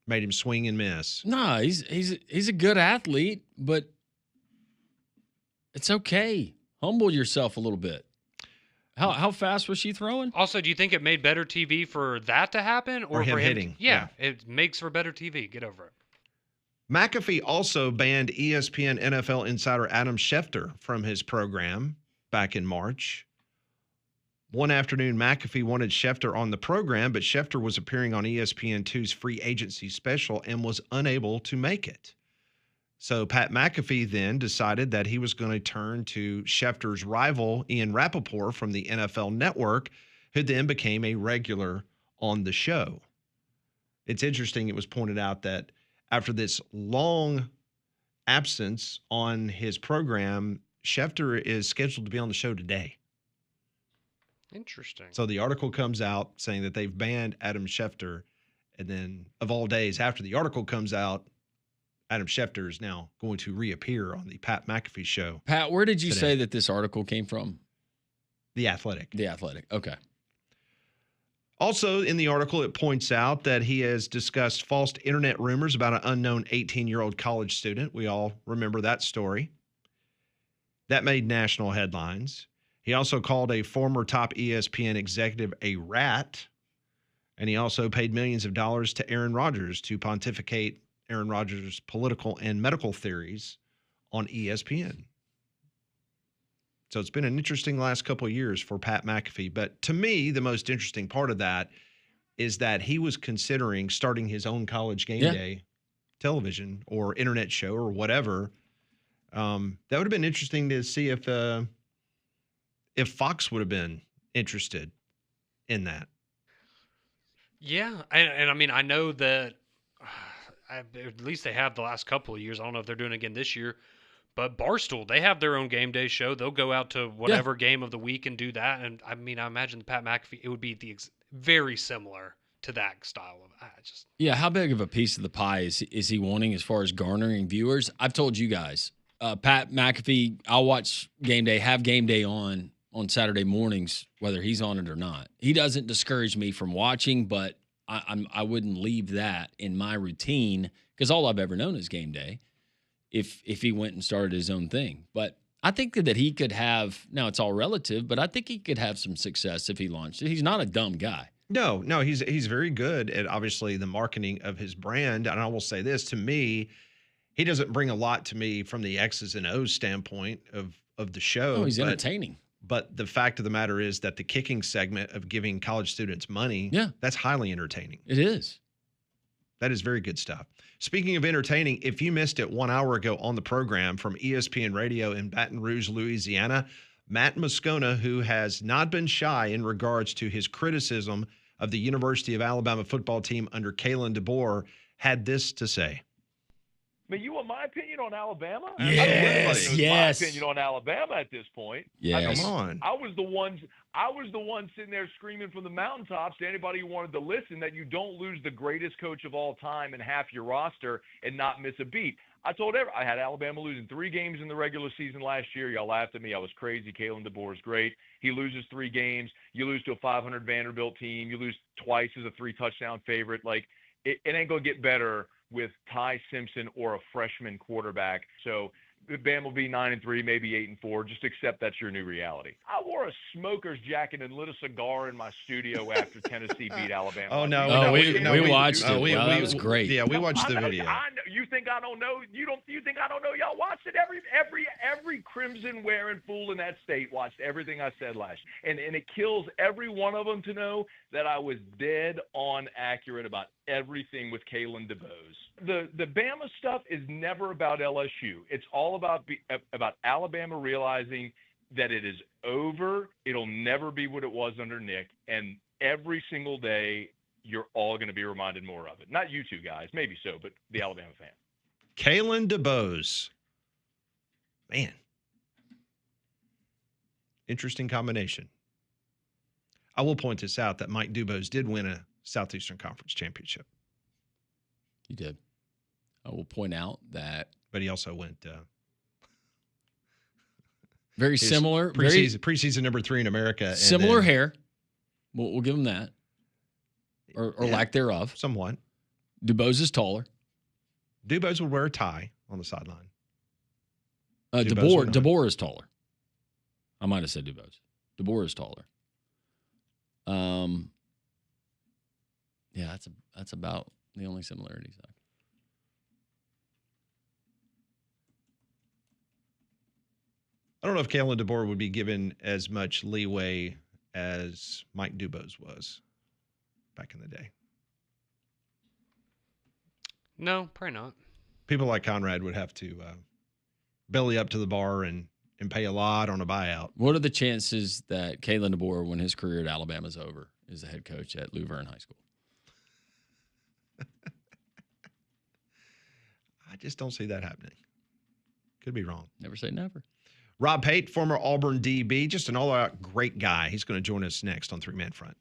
made him swing and miss. No, he's a good athlete, but it's okay. Humble yourself a little bit. How fast was she throwing? Also, do you think it made better TV for that to happen, or him for him hitting? Yeah, it makes for better TV. Get over it. McAfee also banned ESPN NFL insider Adam Schefter from his program back in March. One afternoon, McAfee wanted Schefter on the program, but Schefter was appearing on ESPN2's free agency special and was unable to make it. So Pat McAfee then decided that he was going to turn to Schefter's rival, Ian Rappaport, from the NFL Network, who then became a regular on the show. It's interesting, it was pointed out that after this long absence on his program, Schefter is scheduled to be on the show today. Interesting. So the article comes out saying that they've banned Adam Schefter, and then of all days, after the article comes out, Adam Schefter is now going to reappear on the Pat McAfee show. Pat, where did you say that this article came from? The Athletic. The Athletic. Okay. Also in the article, it points out that he has discussed false internet rumors about an unknown 18-year-old college student. We all remember that story. That made national headlines. He also called a former top ESPN executive a rat, and he also paid millions of dollars to Aaron Rodgers to pontificate Aaron Rodgers' political and medical theories on ESPN. So it's been an interesting last couple of years for Pat McAfee. But to me, the most interesting part of that is that he was considering starting his own college game day television or internet show or whatever. That would have been interesting to see if Fox would have been interested in that. Yeah, and I mean, I know that at least they have the last couple of years. I don't know if they're doing it again this year, but Barstool, they have their own game day show. They'll go out to whatever game of the week and do that. And I mean, I imagine the Pat McAfee, it would be very similar to that style of Yeah, how big of a piece of the pie is he wanting as far as garnering viewers? I've told you guys, Pat McAfee, I'll watch game day, have game day on Saturday mornings, whether he's on it or not. He doesn't discourage me from watching, but I wouldn't leave that in my routine because all I've ever known is game day if he went and started his own thing. But I think that he could have, now it's all relative, but I think he could have some success if he launched it. He's not a dumb guy. No, he's very good at obviously the marketing of his brand. And I will say this, to me, he doesn't bring a lot to me from the X's and O's standpoint of the show. Oh, he's entertaining. But the fact of the matter is that the kicking segment of giving college students money, that's highly entertaining. It is. That is very good stuff. Speaking of entertaining, if you missed it 1 hour ago on the program from ESPN Radio in Baton Rouge, Louisiana, Matt Moscona, who has not been shy in regards to his criticism of the University of Alabama football team under Kalen DeBoer, had this to say. I mean, you want my opinion on Alabama? Yes. My opinion on Alabama at this point. Yes. Come on. I was the one sitting there screaming from the mountaintops to anybody who wanted to listen that you don't lose the greatest coach of all time and half your roster and not miss a beat. I had Alabama losing 3 games in the regular season last year. Y'all laughed at me. I was crazy. Kalen DeBoer is great. He loses 3 games. You lose to a 500 Vanderbilt team. You lose twice as a 3-touchdown favorite. Like, it ain't going to get better with Ty Simpson or a freshman quarterback. So Bama will be 9-3, maybe 8-4. Just accept that's your new reality. I wore a smoker's jacket and lit a cigar in my studio after Tennessee beat Alabama. Oh no! We watched it. Wow, that was great. Yeah, we watched the video. You think I don't know? You think I don't know? Y'all watched it. Every Crimson wearing fool in that state watched everything I said last year, and it kills every one of them to know that I was dead on accurate about everything with Kalen DeBose. The Bama stuff is never about LSU. It's all about Alabama realizing that it is over. It'll never be what it was under Nick, and every single day you're all going to be reminded more of it. Not you two guys, maybe so, but the Alabama fan. Kalen DeBose. Man. Interesting combination. I will point this out that Mike Dubose did win a Southeastern Conference championship. He did. I will point out that. But he also went very similar. Preseason number 3 in America. Similar hair. We'll give him that. Or lack thereof. Somewhat. DuBose is taller. DuBose would wear a tie on the sideline. DeBoer is taller. I might have said DuBose. DeBoer is taller. Yeah, that's about the only similarities. I don't know if Kalen DeBoer would be given as much leeway as Mike Dubose was back in the day. No, probably not. People like Conrad would have to belly up to the bar and pay a lot on a buyout. What are the chances that Kalen DeBoer, when his career at Alabama is over, is the head coach at Luverne High School? I just don't see that happening. Could be wrong. Never say never. Rob Pate, former Auburn DB, just an all-out great guy. He's going to join us next on Three Man Front.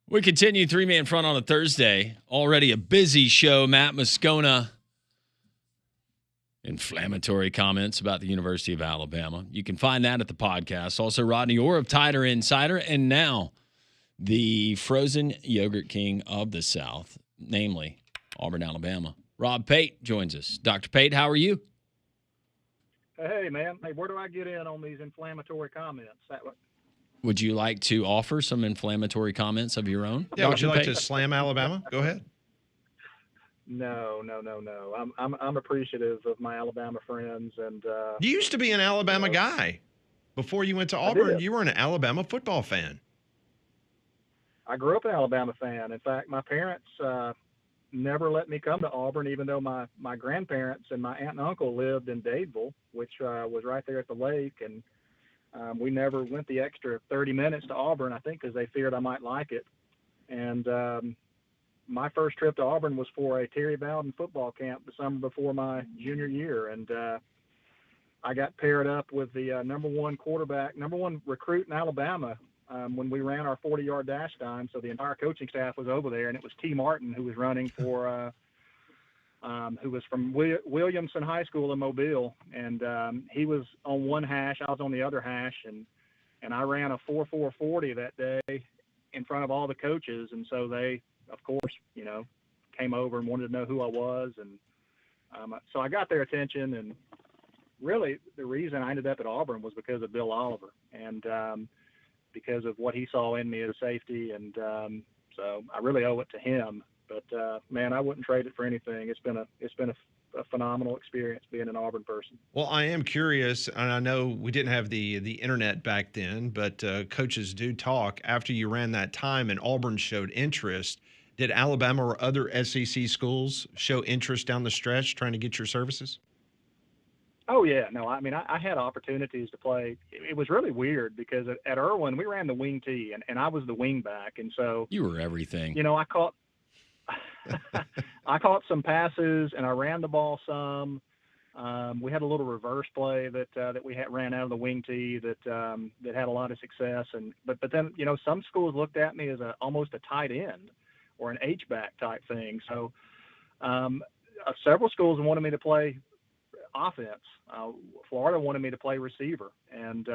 We continue three-man front on a Thursday. Already a busy show. Matt Moscona. Inflammatory comments about the University of Alabama. You can find that at the podcast. Also, Rodney Orr of Tider Insider. And now, the frozen yogurt king of the South, namely Auburn, Alabama. Rob Pate joins us. Dr. Pate, how are you? Hey, man. Hey, where do I get in on these inflammatory comments? Would you like to offer some inflammatory comments of your own? Yeah, would you like to slam Alabama? Go ahead. No. I'm appreciative of my Alabama friends, and you used to be an Alabama guy before you went to Auburn. You were an Alabama football fan. I grew up an Alabama fan. In fact, my parents never let me come to Auburn, even though my grandparents and my aunt and uncle lived in Dadeville, which was right there at the lake, and we never went the extra 30 minutes to Auburn, I think, because they feared I might like it. And my first trip to Auburn was for a Terry Bowden football camp the summer before my junior year. And I got paired up with the number one recruit in Alabama when we ran our 40-yard dash time. So the entire coaching staff was over there, and it was T. Martin who was running for who was from Williamson High School in Mobile, and he was on one hash, I was on the other hash, and I ran a 4.440 that day in front of all the coaches, and so they, of course, came over and wanted to know who I was, and so I got their attention, and really the reason I ended up at Auburn was because of Bill Oliver, and because of what he saw in me as a safety, and so I really owe it to him. But man, I wouldn't trade it for anything. It's been a phenomenal experience being an Auburn person. Well, I am curious, and I know we didn't have the internet back then, but coaches do talk. After you ran that time and Auburn showed interest, did Alabama or other SEC schools show interest down the stretch trying to get your services? Oh, yeah. No, I mean, I had opportunities to play. It was really weird because at Irwin, we ran the wing tee, and I was the wing back. And so you were everything. I caught some passes, and I ran the ball some. We had a little reverse play that we ran out of the wing tee that had a lot of success. But then some schools looked at me as almost a tight end or an H-back type thing. So several schools wanted me to play offense. Florida wanted me to play receiver, and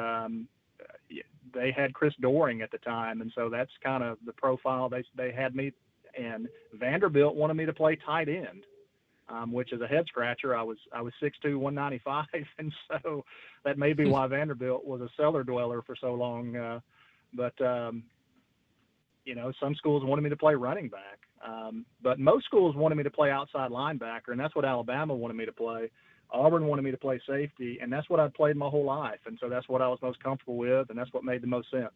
they had Chris Doring at the time, and so that's kind of the profile they had me. And Vanderbilt wanted me to play tight end, which is a head scratcher. I was 6'2", 195, and so that may be why Vanderbilt was a cellar dweller for so long. But some schools wanted me to play running back, but most schools wanted me to play outside linebacker, and that's what Alabama wanted me to play. Auburn wanted me to play safety, and that's what I'd played my whole life, and so that's what I was most comfortable with, and that's what made the most sense.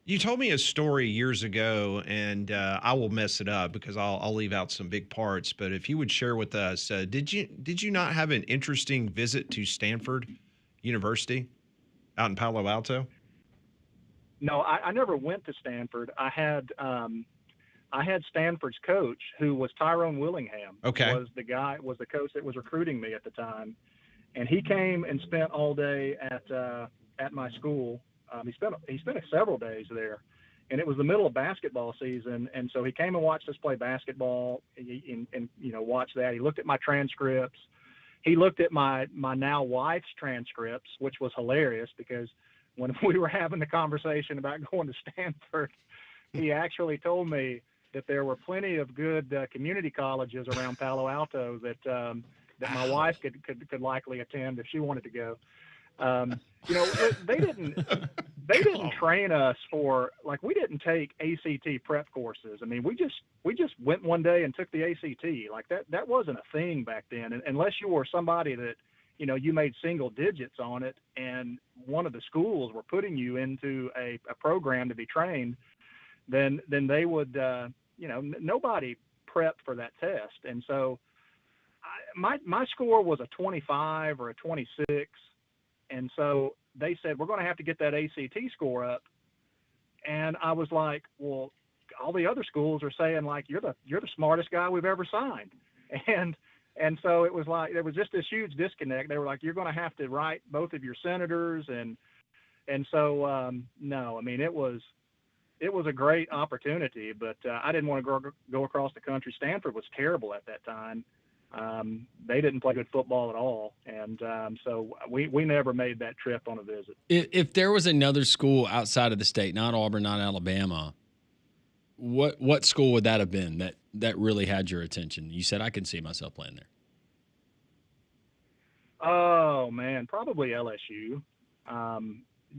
You told me a story years ago, and I will mess it up because I'll leave out some big parts. But if you would share with us, did you not have an interesting visit to Stanford University out in Palo Alto? No, I never went to Stanford. I had Stanford's coach, who was Tyrone Willingham. Okay, was the coach that was recruiting me at the time, and he came and spent all day at my school. He spent several days there, and it was the middle of basketball season, and so he came and watched us play basketball, and watched that. He looked at my transcripts. He looked at my now wife's transcripts, which was hilarious because when we were having the conversation about going to Stanford, he actually told me that there were plenty of good community colleges around Palo Alto that my wife could likely attend if she wanted to go. They didn't train us for, like, we didn't take ACT prep courses. I mean, we just went one day and took the ACT. Like that wasn't a thing back then. And unless you were somebody that, you made single digits on it and one of the schools were putting you into a program to be trained, then they would, nobody prepped for that test. And so my score was a 25 or a 26. And so they said, we're going to have to get that ACT score up. And I was like, well, all the other schools are saying, like, you're the smartest guy we've ever signed. And so it was like, there was just this huge disconnect. They were like, you're going to have to write both of your senators. And so, no, I mean, it was it was a great opportunity, but I didn't want to go across the country. Stanford was terrible at that time. They didn't play good football at all, and so we never made that trip on a visit. If there was another school outside of the state, not Auburn, not Alabama, what school would that have been that really had your attention? You said, I can see myself playing there. Oh man, probably LSU,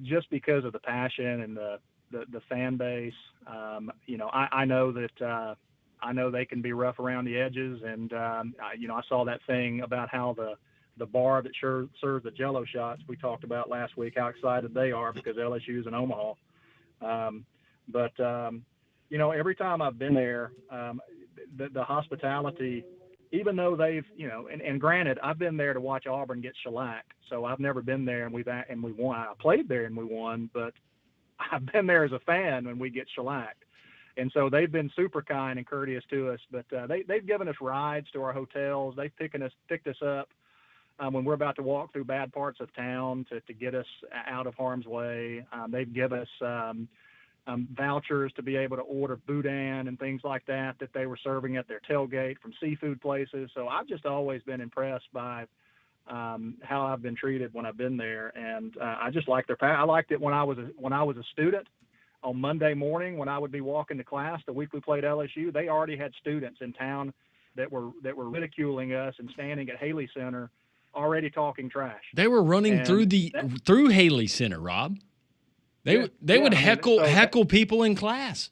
just because of the passion and the fan base. I know that I know they can be rough around the edges, and I saw that thing about how the bar that serves the Jello shots we talked about last week, how excited they are because LSU's in Omaha. Every time I've been there, the hospitality, even though they've, and granted, I've been there to watch Auburn get shellacked, so I've never been there and we won. I played there and we won, but I've been there as a fan when we get shellacked. And so they've been super kind and courteous to us, but they've given us rides to our hotels. They've picked us up when we're about to walk through bad parts of town to get us out of harm's way. They've given us vouchers to be able to order boudin and things like that they were serving at their tailgate from seafood places. So I've just always been impressed by how I've been treated when I've been there, and I just like I liked it when I was a student. On Monday morning, when I would be walking to class, the week we played LSU, they already had students in town that were ridiculing us and standing at Haley Center, already talking trash. They were running through Haley Center, Rob. They would heckle people in class.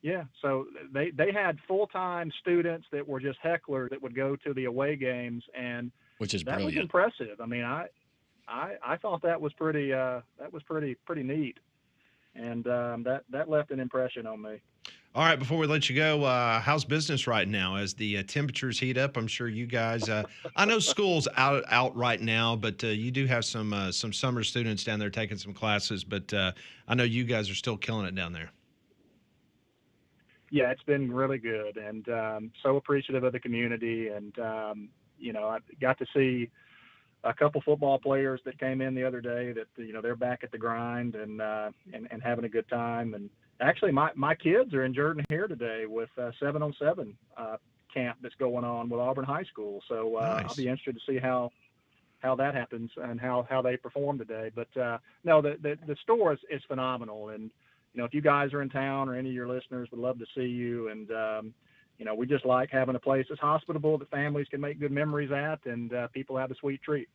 Yeah, so they had full-time students that were just hecklers that would go to the away games, and which is that brilliant. was impressive. I mean, I thought that was pretty pretty neat. And that left an impression on me. All right, before we let you go, how's business right now as the temperatures heat up? I'm sure you guys. I know school's out right now, but you do have some summer students down there taking some classes. But I know you guys are still killing it down there. Yeah, it's been really good, and so appreciative of the community. And I got to see a couple football players that came in the other day that, they're back at the grind and having a good time. And actually my kids are in Jordan here today with 7-on-7 camp that's going on with Auburn High School. So nice. I'll be interested to see how that happens and how they perform today. But no, the store is phenomenal. And, if you guys are in town or any of your listeners, would love to see you. And, we just like having a place that's hospitable that families can make good memories at, and people have a sweet treat.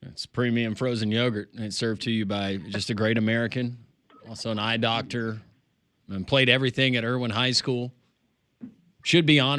It's premium frozen yogurt, and it's served to you by just a great American, also an eye doctor, and played everything at Irwin High School. Should be honored.